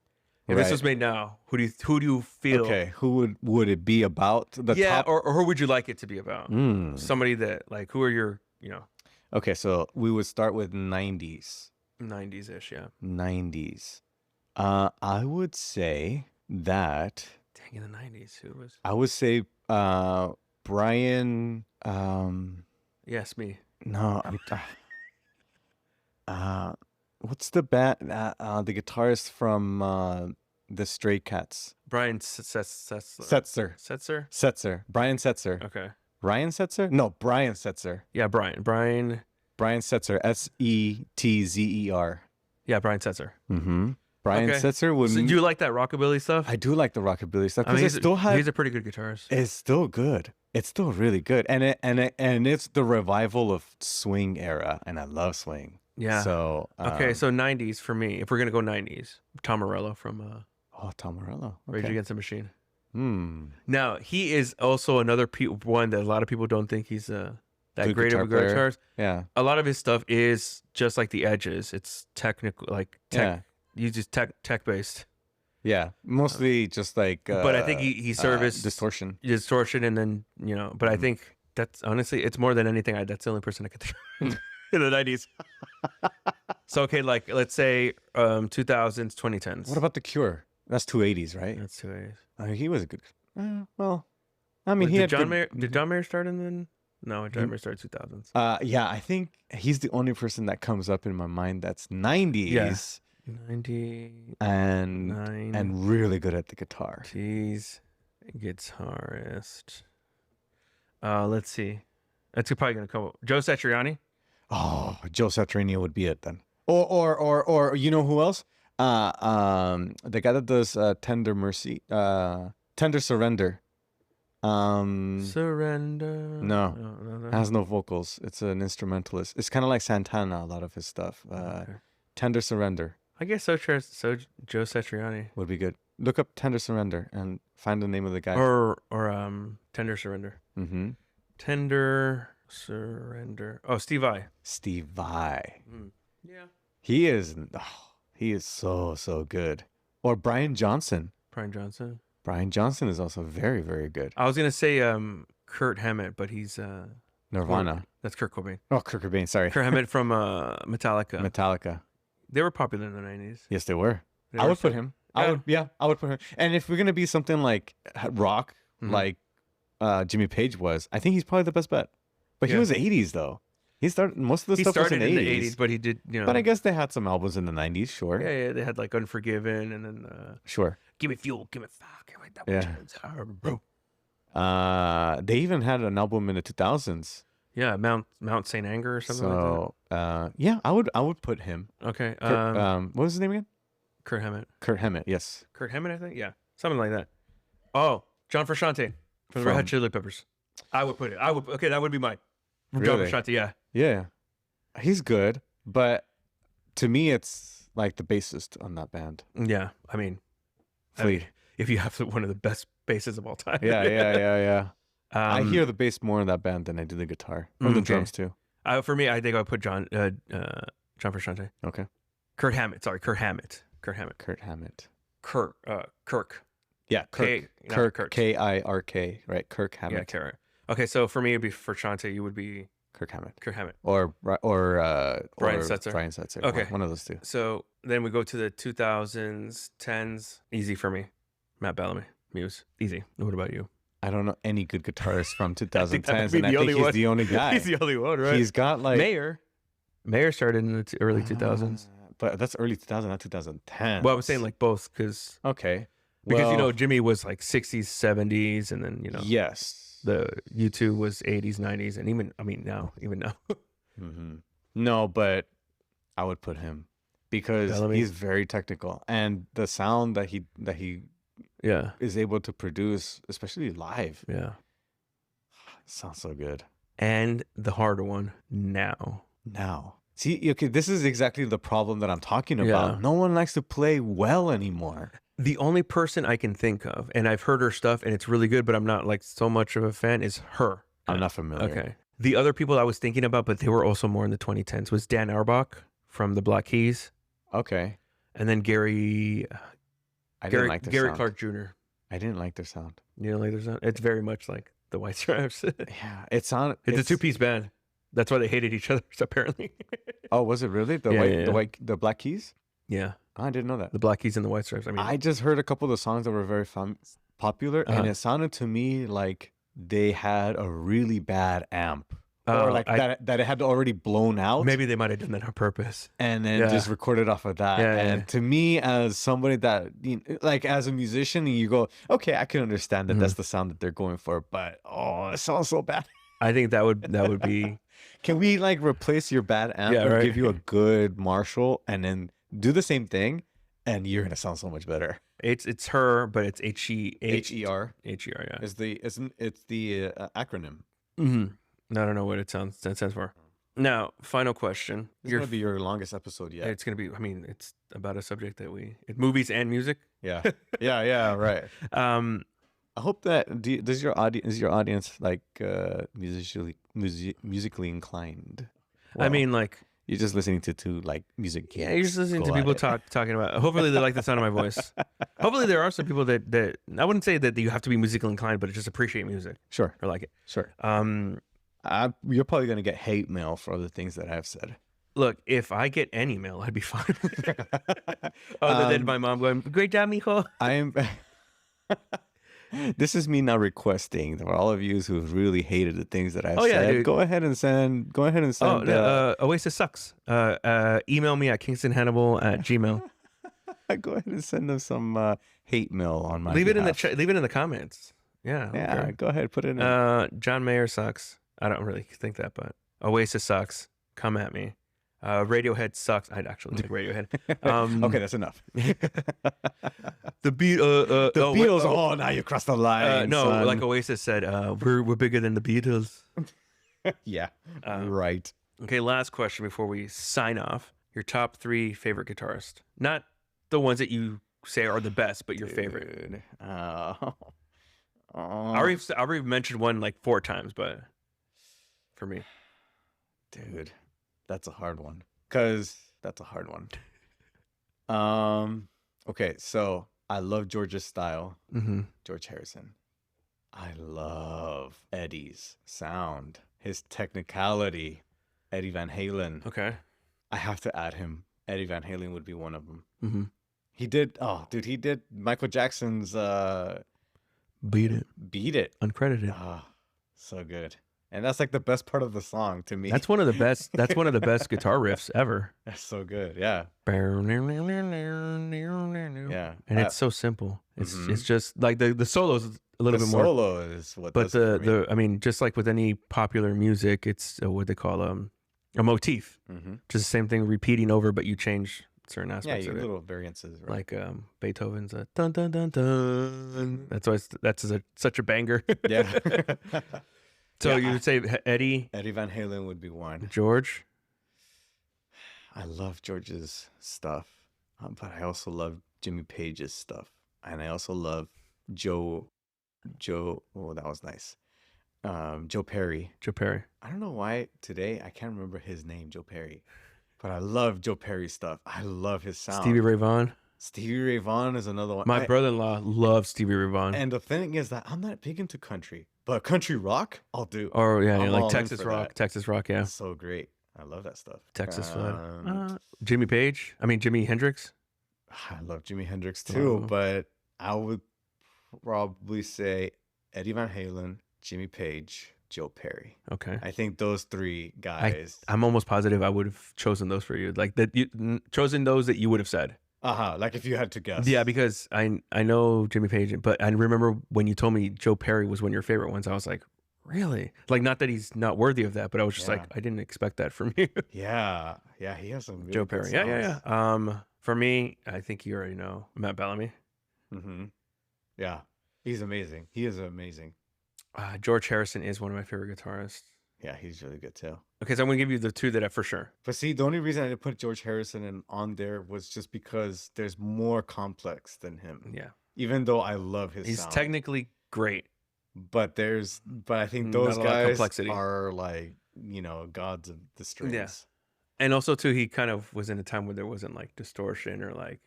If this was made now, who do you feel? Okay, who would it be about? Top? Or who would you like it to be about? Somebody that like, who are your, Okay, so we would start with 90s. 90s-ish, yeah. 90s. I would say that. Dang, in the 90s, who was? I would say Brian. Yes, me. No, what's the band? The guitarist from the Stray Cats. Brian Setzer. Brian Setzer. Okay. Ryan Setzer? No, Brian Setzer. Yeah, Brian Setzer. Setzer. Yeah, Brian Setzer. Brian Setzer would. So do you like that rockabilly stuff? I do like the rockabilly stuff because he's a pretty good guitarist. It's still good. It's still really good, and it's the revival of swing era, and I love swing. Yeah. So okay, so 90s for me. If we're gonna go 90s, Tom Morello from Tom Morello, Rage Against the Machine. Now he is also another one that a lot of people don't think he's that great of a guitarist. Yeah. A lot of his stuff is just like the Edges. It's technical, like tech. You just tech based. Yeah, mostly just like. But I think he serviced distortion, and then But I think that's honestly, it's more than anything. That's the only person I could think in the 90s. So okay, like let's say 2000s, 2010s. What about The Cure? That's 280s, right? That's 280s. He was a good. Well, I mean, did John Mayer start in then? No, John Mayer started 2000s. Yeah, I think he's the only person that comes up in my mind that's 90s. Yeah. 90 and really good at the guitar. Jeez, guitarist. Let's see. That's probably gonna come up. Joe Satriani. Oh, Joe Satriani would be it then. Or you know who else? The guy that does Tender Surrender. Surrender. No, has no vocals. It's an instrumentalist. It's kind of like Santana. A lot of his stuff. Tender Surrender. I guess so. Joe Satriani would be good. Look up Tender Surrender and find the name of the guy. Or Tender Surrender. Tender Surrender. Oh, Steve Vai. Yeah. He is so good. Or Brian Johnson. Brian Johnson is also very, very good. I was gonna say Kurt Hammett, but he's Nirvana. That's Kurt Cobain. Oh, Kurt Cobain. Sorry. Kurt Hammett from Metallica. They were popular in the 90s. Yes, they were. I would put him. I would put him. And if we're gonna be something like rock, like Jimmy Page was, I think he's probably the best bet. But he was 80s though. He started most of the stuff was in the 80s. But he did, But I guess they had some albums in the 90s, sure. Yeah, they had like Unforgiven, and then sure. Give Me Fuel, Give Me Fire, Give Me That. Yeah. Bro. They even had an album in the 2000s. Yeah, Mount St. Anger or something like that. Yeah, I would put him. Okay. What was his name again? Kurt Hammett. Yes. Kurt Hammett, I think. Yeah, something like that. Oh, John Frusciante from the Red Hot Chili Peppers. I would put it. Okay, that would be mine. Really? John Frusciante, yeah. Yeah, he's good, but to me, it's like the bassist on that band. Yeah, I mean, Flea. if you have one of the best basses of all time. Yeah. I hear the bass more in that band than I do the guitar or the drums too. For me, I think I would put John Frusciante. Okay. Kurt Hammett. Sorry, Kurt Hammett. Kurt Hammett. Kirk. Yeah, Kirk. Kirk. Kirk, right? Kirk Hammett. Yeah, Kirk. Okay, so for me, it'd be Frusciante. You would be Kirk Hammett. Or Brian Setzer. Brian Setzer. Okay. One of those two. So then we go to the 2000s, 10s. Easy for me. Matt Bellamy. Muse. Easy. What about you? I don't know any good guitarists from 2010s, and I think he's one. the only guy. He's the only one, right? He's got like... Mayer started in the early 2000s. But that's early 2000, not 2010. Well, I was saying like both because... Okay. Because, you know, Jimmy was like 60s, 70s, and then, you know... Yes. The U2 was 80s, 90s, and even now. Mm-hmm. No, but I would put him because Bellamy. He's very technical, and the sound that he is able to produce, especially live, sounds so good. And the harder one now. See, okay, this is exactly the problem that I'm talking about. No one likes to play well anymore. The only person I can think of, and I've heard her stuff, and it's really good, but I'm not like so much of a fan, is her. I'm not familiar. Okay. The other people I was thinking about, but they were also more in the 2010s, was Dan Auerbach from the Black Keys. Okay. And then Gary Clark Jr. I didn't like their sound. You didn't like their sound? It's very much like the White Stripes. Yeah, it's a two-piece band. That's why they hated each other, apparently. Oh, was it really? The Black Keys? Yeah. Oh, I didn't know that. The Black Keys and the White Stripes. I mean, I just heard a couple of the songs that were very popular, and it sounded to me like they had a really bad amp. Or like that it had already blown out. Maybe they might have done that on purpose. And then just recorded off of that. And to me, as somebody that, you know, like as a musician, you go, okay, I can understand that that's the sound that they're going for, but it sounds so bad. I think that would be... Can we like replace your bad amp and give you a good Marshall and then do the same thing, and you're gonna sound so much better. It's her, but it's H-E-R. H-E-R, yeah. It's the acronym. Mm-hmm. I don't know what it stands for. Now, final question. It's gonna be your longest episode yet. It's gonna be. I mean, it's about a subject that movies and music. Yeah, right. I hope that is your audience like musically inclined? Well, I mean, like you're just listening to like music. Yeah, you're just listening to people talking about. Hopefully, they like the sound of my voice. Hopefully, there are some people that I wouldn't say that you have to be musically inclined, but just appreciate music. Sure, or like it. Sure. You're probably gonna get hate mail for other things that I've said. Look, if I get any mail, I'd be fine. Other than my mom going, "Great job, mijo." I am. This is me now requesting for all of you who really hated the things that I've said. Dude. Go ahead and send. Oasis sucks. Email me at kingstonhannibal@gmail. Go ahead and send them some hate mail on my. Leave it in the comments. Yeah. Okay. Go ahead, put it in. John Mayer sucks. I don't really think that, but Oasis sucks. Come at me. Radiohead sucks. I'd actually like Radiohead. Okay, that's enough. The Beatles. Oh, now you crossed the line. No, son. Like Oasis said, we're bigger than the Beatles. Yeah, right. Okay, last question before we sign off. Your top 3 favorite guitarists, not the ones that you say are the best, but your favorite. I already mentioned one like 4 times, but for me, dude. That's a hard one. Okay, so I love George's style. Mm-hmm. George Harrison. I love Eddie's sound, his technicality. Eddie Van Halen. Okay. I have to add him. Eddie Van Halen would be one of them. Mm-hmm. He did Michael Jackson's Beat It. Uncredited. So good. And that's like the best part of the song to me. That's one of the best guitar riffs ever. That's so good. Yeah. Yeah. And it's so simple. It's just like the solo's a little bit more. The solo is what. But I mean, just like with any popular music, it's what they call a motif. Mm-hmm. Just the same thing repeating over, but you change certain aspects of it. Little variances, right? Like Beethoven's dun dun dun dun. That's such a banger. Yeah. So you would say Eddie Van Halen would be one. George? I love George's stuff, but I also love Jimmy Page's stuff. and I also love Joe. Oh, that was nice. Joe Perry. Joe Perry. I don't know why today I can't remember his name, Joe Perry, but I love Joe Perry stuff. I love his sound. Stevie Ray Vaughan. Stevie Ray Vaughan is another one. My brother-in-law loves Stevie Ray Vaughan. And the thing is that I'm not big into country, but country rock, I'll do. Or yeah, like Texas rock. Texas rock, yeah. It's so great. I love that stuff. Texas Jimmy Page. I mean Jimi Hendrix. I love Jimi Hendrix too, but I would probably say Eddie Van Halen, Jimmy Page, Joe Perry. Okay. I think those three guys. I'm almost positive I would have chosen those for you. Like that, you chosen those that you would have said. Like if you had to guess. Yeah, because I know Jimmy Page, but I remember when you told me Joe Perry was one of your favorite ones. I was like, really? Like, not that he's not worthy of that, but I was just like, I didn't expect that from you. Yeah, he has some really Joe Perry. Yeah. For me, I think you already know Matt Bellamy. Mm-hmm. Yeah, he's amazing. He is amazing. George Harrison is one of my favorite guitarists. Yeah, he's really good too. Okay, so I'm gonna give you the two that I for sure. But see, the only reason I didn't put George Harrison on there was just because there's more complex than him. Yeah. Even though I love his He's sound. technically great. But I think those guys are like, gods of the strings. Yeah. And also too, he kind of was in a time where there wasn't like distortion or like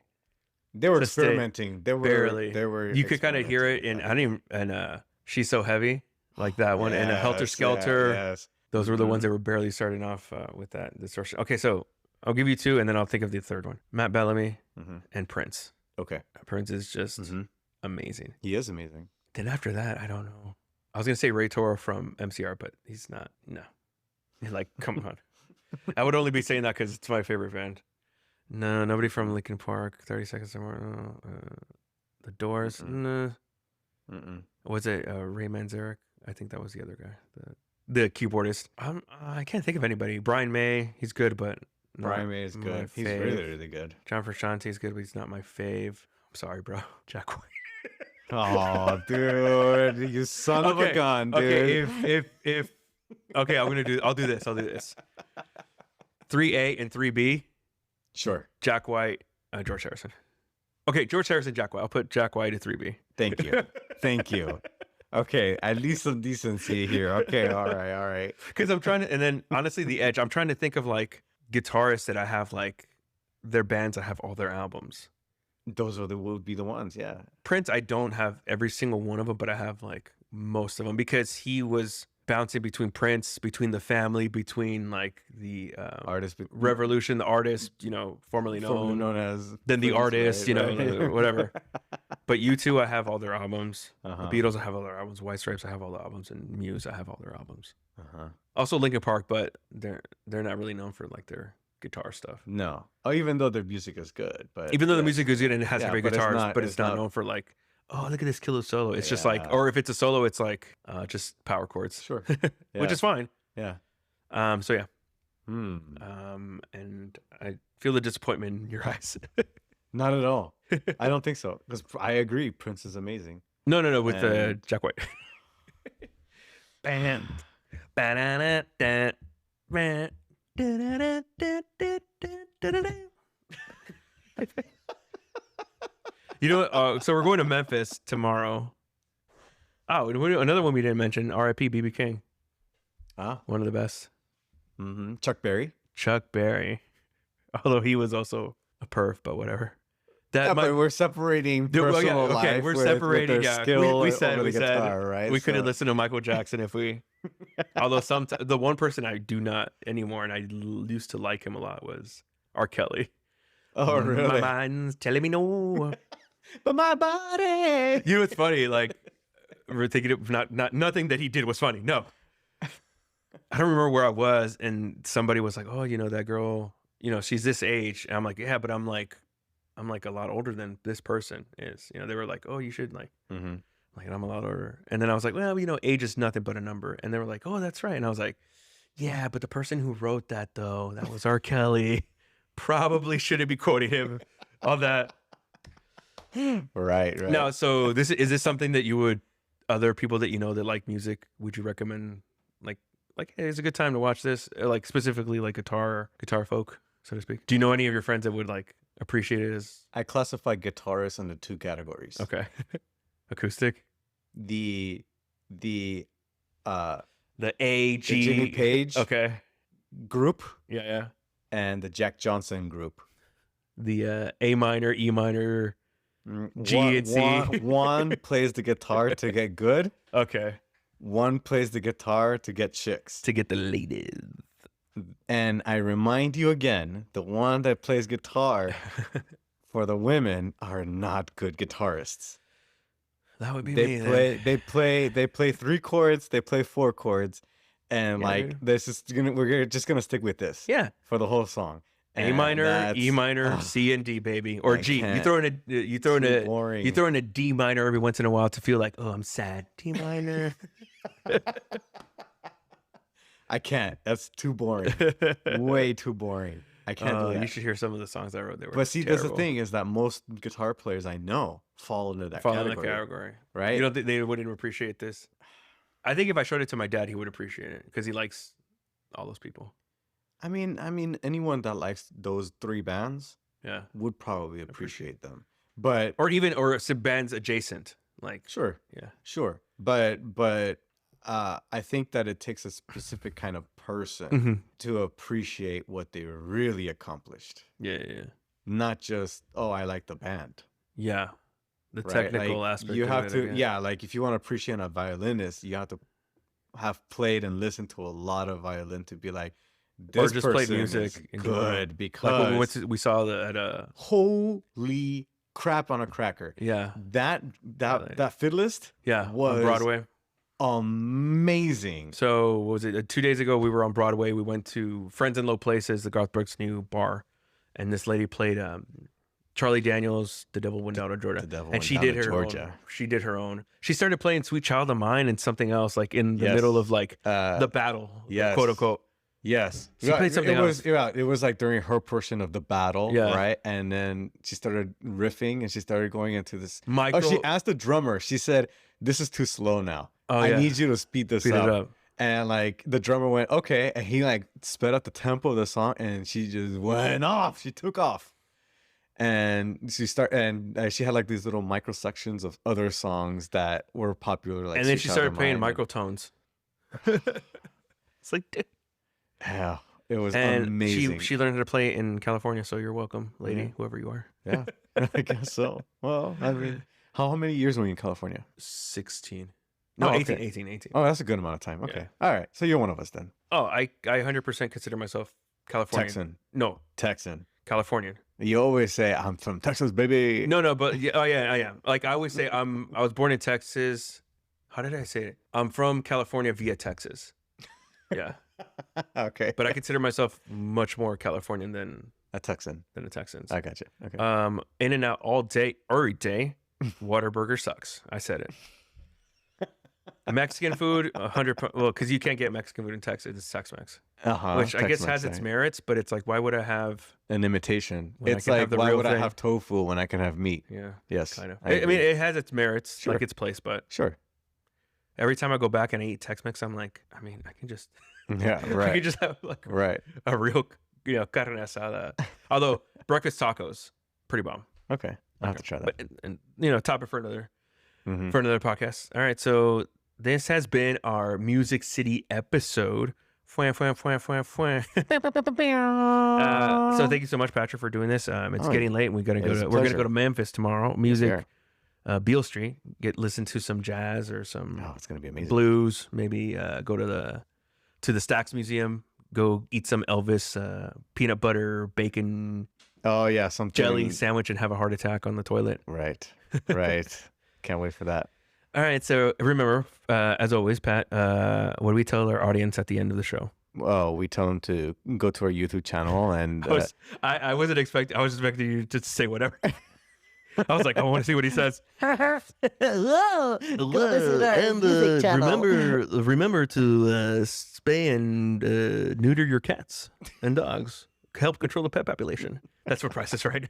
they were experimenting. They were you could kind of hear it in She's So Heavy, like that one, and a Helter Skelter. Yes. Those were the ones that were barely starting off with that distortion. Okay, so I'll give you two, and then I'll think of the third one. Matt Bellamy and Prince. Okay. Prince is just amazing. He is amazing. Then after that, I don't know. I was gonna say Ray Toro from MCR, but he's not. No, like come on. I would only be saying that because it's my favorite band. No, nobody from Linkin Park. 30 Seconds to Mars. The Doors. No. Was it Ray Manzarek? I think that was the other guy, the keyboardist. I can't think of anybody. Brian May, he's good, but Brian May is good. He's really, really good. John Frusciante is good, but he's not my fave. I'm sorry, bro. Jack White. Oh, dude, you son of a gun, dude. Okay, okay, I'll do this. 3A and 3B. Sure. Jack White, George Harrison. Okay, George Harrison, Jack White. I'll put Jack White at 3B. Thank you. Okay, at least some decency here. Okay, all right. Because I'm trying to, and then honestly, the edge. I'm trying to think of like guitarists that I have like their bands. I have all their albums. Those would be the ones, yeah. Prince, I don't have every single one of them, but I have like most of them because he was bouncing between Prince, between the family, between like the artist, Revolution, the artist, formerly known as then Prince, the artist, right? Whatever. But U2, I have all their albums. The Beatles, I have all their albums. White Stripes, I have all the albums, and Muse, I have all their albums. Also Linkin Park, but they're not really known for like their guitar stuff. No. Oh, even though their music is good, but even though the music is good and it has great guitars, but it's not known for like, oh, look at this killer solo. It's just like, or if it's a solo, it's like just power chords. Sure. Which is fine. Yeah. So yeah. And I feel the disappointment in your eyes. Not at all. I don't think so. Because I agree, Prince is amazing. No, with Jack White. Band. So we're going to Memphis tomorrow. Oh, another one we didn't mention, R.I.P. B.B. King. One of the best. Chuck Berry. Although he was also a perf, but whatever. But we're separating personal life. We're separating. Skill we said guitar, right? We couldn't listen to Michael Jackson if we. Although the one person I do not anymore, and I used to like him a lot, was R. Kelly. Oh, really? My mind's telling me no, but my body. It's funny. Like we're thinking of nothing that he did was funny. No, I don't remember where I was, and somebody was like, "Oh, that girl. She's this age." And I'm like, "Yeah, but I'm like a lot older than this person is." They were like, "Oh, you should like." Like, I'm a lot older. And then I was like, well, age is nothing but a number. And they were like, oh, that's right. And I was like, yeah, but the person who wrote that, though, that was R. Kelly. Probably shouldn't be quoting him on that. Right. No, so is this something that you would, other people that that like music, would you recommend, like, hey, it's a good time to watch this, like specifically like guitar folk, so to speak? Do you know any of your friends that would like appreciate it as? I classify guitarists into 2 categories. Okay. Acoustic. The A, G. Jimmy Page group. Yeah. And the Jack Johnson group. The A minor, E minor, G and C. One plays the guitar to get good. Okay. One plays the guitar to get chicks. To get the ladies. And I remind you again, the one that plays guitar for the women are not good guitarists. That would be me. They play 3 chords, they play 4 chords, and we're just gonna stick with this. Yeah. For the whole song. A minor, E minor, C and D, baby, or G. You throw in a D minor every once in a while to feel like, oh, I'm sad. D minor. I can't. That's too boring. Way too boring. I can't do that. You should hear some of the songs I wrote. They were But see, terrible. that's the thing is that most guitar players I know fall into that category. Right? You don't think they wouldn't appreciate this? I think if I showed it to my dad, he would appreciate it because he likes all those people. I mean, anyone that likes those 3 bands, yeah, would probably appreciate them. Or some bands adjacent, like sure, yeah, sure. But I think that it takes a specific kind of person to appreciate what they really accomplished. Yeah. Not just, oh, I like the band. Yeah, the technical aspect. You have to, like if you want to appreciate a violinist, you have to have played and listened to a lot of violin to be like, this or just play music good because like when we saw that at holy crap on a cracker. Yeah, that fiddlist was on Broadway. Amazing. So what was it 2 days ago? We were on Broadway. We went to Friends in Low Places, the Garth Brooks' new bar, and this lady played Charlie Daniels, The Devil Went Down to Georgia, and she did her own. She did her own. She started playing Sweet Child of Mine and something else, like in the middle of like the battle, quote unquote. Yes, she played something else. It was like during her portion of the battle, right? And then she started riffing, and she started going into this. She asked the drummer. She said, "This is too slow now. I need you to speed this up." And like the drummer went, "Okay," and he like sped up the tempo of the song, and she just went off. She took off, and she had like these little micro sections of other songs that were popular. Like, and then she started playing microtones. It's like, dude. Yeah, it was amazing. She learned how to play in California, so you're welcome, lady, whoever you are. Yeah, I guess so. Well, I mean, how many years were you in California? 16. No, 18. Oh, that's a good amount of time. Okay. Yeah. All right. So you're one of us then. Oh, I 100% consider myself Californian. Texan. No. Texan. Californian. You always say, I'm from Texas, baby. No, but I am. Like I always say, I was born in Texas. How did I say it? I'm from California via Texas. Yeah. Okay. But I consider myself much more Californian than a Texan. I got you. Okay. In and out all day, every day. Whataburger sucks. I said it. Mexican food, 100%. Well, because you can't get Mexican food in Texas. It's Tex-Mex, which I guess has its merits. But it's like, why would I have an imitation? It's like, why would I have tofu when I can have meat? Yeah. Yes. Kind of. I mean, it has its merits, like its place, but sure. Every time I go back and I eat Tex-Mex, I'm like, I mean, I can just I can just have like a real carne asada. Although breakfast tacos, pretty bomb. Okay, I'll have to try that. But, and topic for another podcast. All right, so this has been our Music City episode. So thank you so much, Patrick, for doing this. It's getting late, and we're gonna go to Memphis tomorrow. Beale Street, listen to some jazz or some it's gonna be amazing. Blues. Maybe go to the Stax Museum. Go eat some Elvis peanut butter bacon. Oh yeah, some jelly sandwich and have a heart attack on the toilet. Right. Can't wait for that. All right, so remember, as always, Pat, what do we tell our audience at the end of the show? Well, we tell them to go to our YouTube channel and. I wasn't expecting. I was expecting you to say whatever. I was like, I want to see what he says. Hello. And remember to spay and neuter your cats and dogs. Help control the pet population. That's what Price is right.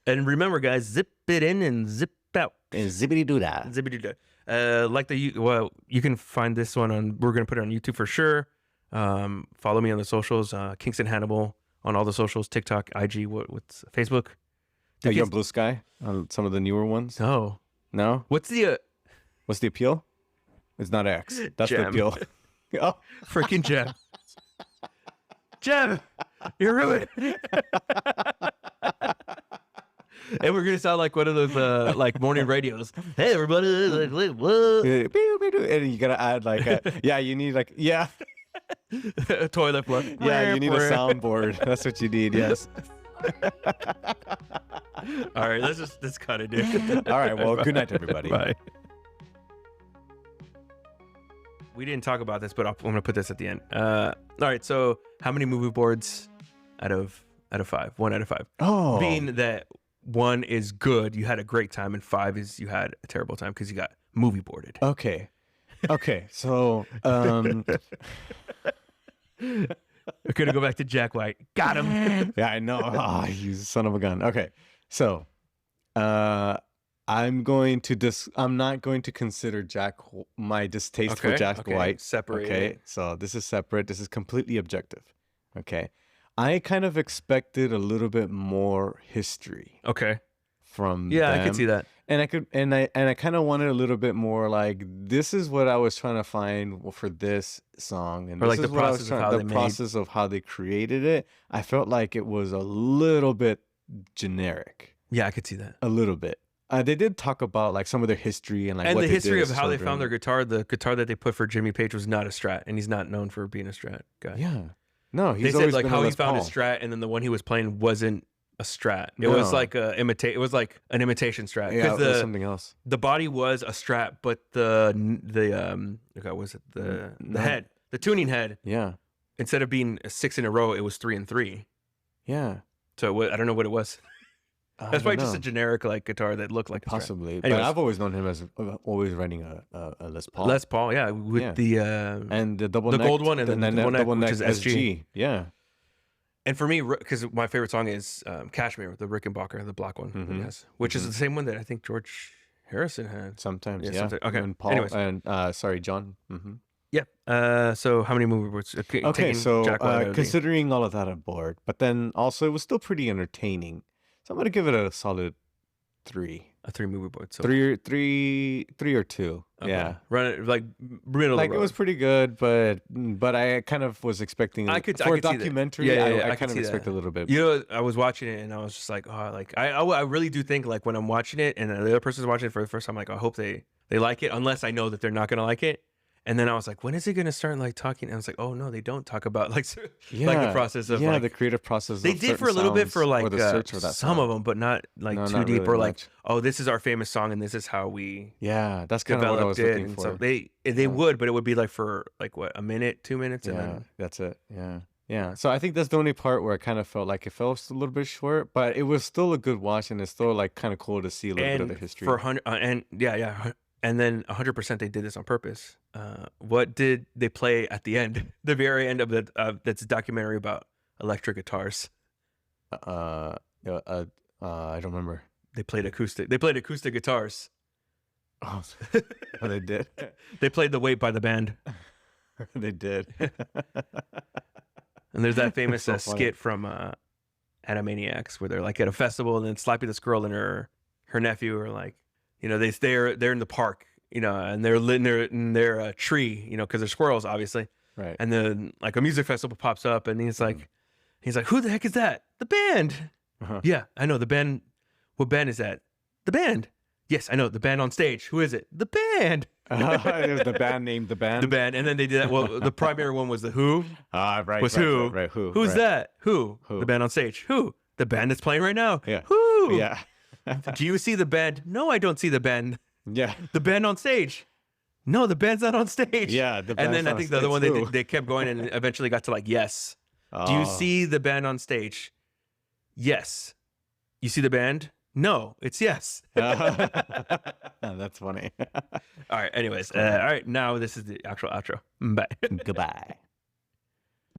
And remember, guys, zip it in and zip out. And zippity doo dah. Zippity doo dah. You can find this one on. We're gonna put it on YouTube for sure. Follow me on the socials. Kingston Hannibal on all the socials, TikTok, IG, what's Facebook? Are you on Blue Sky on some of the newer ones? No. No? What's the appeal? It's not X. That's Gem. the appeal. Oh. Freaking Gem. Gem, you're ruined. And we're gonna sound like one of those like morning radios. Hey everybody, like, what? And you gotta add like you need like a toilet plug. Yeah, you need a soundboard. That's what you need. Yes. All right, let's cut it, dude. All right. Well, good night, everybody. Bye. We didn't talk about this, but I'm gonna put this at the end. All right. So, how many movie boards out of 5? 1 out of 5. Oh, being that 1 is good, you had a great time, and 5 is you had a terrible time because you got movie boarded. Okay. So, We're gonna go back to Jack White. Got him. Yeah, I know. Oh, you son of a gun. Okay. So, I'm not going to consider my distaste for Jack White. Separate. Okay. So this is separate. This is completely objective. Okay. I kind of expected a little bit more history. Okay. From them. I could see that. And I kind of wanted a little bit more like, this is what I was trying to find for this song, and or this like is the what process of how they created it. I felt like it was a little bit generic. Yeah, I could see that. A little bit. They did talk about like some of their history and like and what the they history did of as how they children. found their guitar. The guitar that they put for Jimmy Page was not a Strat, and he's not known for being a Strat guy. Yeah. No, he's they said always like been how a he Les found Paul. his Strat, and then the one he was playing wasn't a Strat. It was like an imitation Strat. Yeah, it was the something else. the body was a Strat, but the was it the head, the tuning head, Yeah. instead of being 6 in a row, it was 3 and 3. Yeah. So I don't know what it was. That's probably just a generic like guitar that looked like a Strat. Possibly. Anyways. But I've always known him as always writing a Les Paul. Les Paul, yeah, with the and the double the neck, gold one, and then the double neck, which is SG. Yeah. And for me, because my favorite song is Kashmir, the Rickenbacker, the black one, that he has, which is the same one that I think George Harrison had. Sometimes, yeah. Sometimes. Okay. And Paul, Anyways. and sorry, John. Mm-hmm. Yeah. So how many movie boards? Okay, so Jack White considering all of that on board, but then also it was still pretty entertaining. So I'm gonna give it a solid 3. a 3 movie board. So 3 or 2. okay. Yeah. Run it like middle Like of the it road. was pretty good, but I kind of was expecting I could for see a that. documentary. Yeah, I kind of expected a little bit. You know, I was watching it and I was just like, oh, like I really do think like when I'm watching it and the other person's watching it for the first time, like I hope they like it, unless I know that they're not gonna like it. And then I was like, when is it gonna start like talking? And I was like, oh no, they don't talk about like the process of like the creative process. they of did for a little bit for like or the search for that some song. of them, but not like No, too not deep. really Or like, much. oh, this is our famous song and this is how we Yeah, that's kind of what I was developed it. looking And for. so they would, but it would be like for like what, a minute, 2 minutes, and Yeah, then that's it. Yeah. So I think that's the only part where I kind of felt like it felt a little bit short, but it was still a good watch, and it's still like kind of cool to see a little bit of the history. For 100 and then 100% they did this on purpose. What did they play at the end, the very end of the that's a documentary about electric guitars? I don't remember. They played acoustic guitars. Oh, they did. They played The Weight by the band. They did. And there's that famous So funny. skit from Animaniacs where they're like at a festival and then Slappy the Squirrel and her nephew are like, you know, they're in the park, you know, and they're in their tree, you know, because they're squirrels, obviously. Right. And then like a music festival pops up and he's like, who the heck is that? The band. Uh-huh. Yeah, I know the band. What band is that? The band. Yes, I know the band on stage. Who is it? The band. It was the band named the band. The band. And then they did that. Well, the primary one was the Who. Right. Was right, who? Right. Who? Who's right. that? Who? Who? The band on stage. Who? The band that's playing right now. Yeah. Who? Yeah. Do you see the band? No, I don't see the band. Yeah. The band on stage. No, the band's not on stage. Yeah. And then I think the other one they kept going and eventually got to like, yes. Oh. Do you see the band on stage? Yes. You see the band? No, it's yes. That's funny. All right. Anyways, all right. Now this is the actual outro. Bye. Goodbye.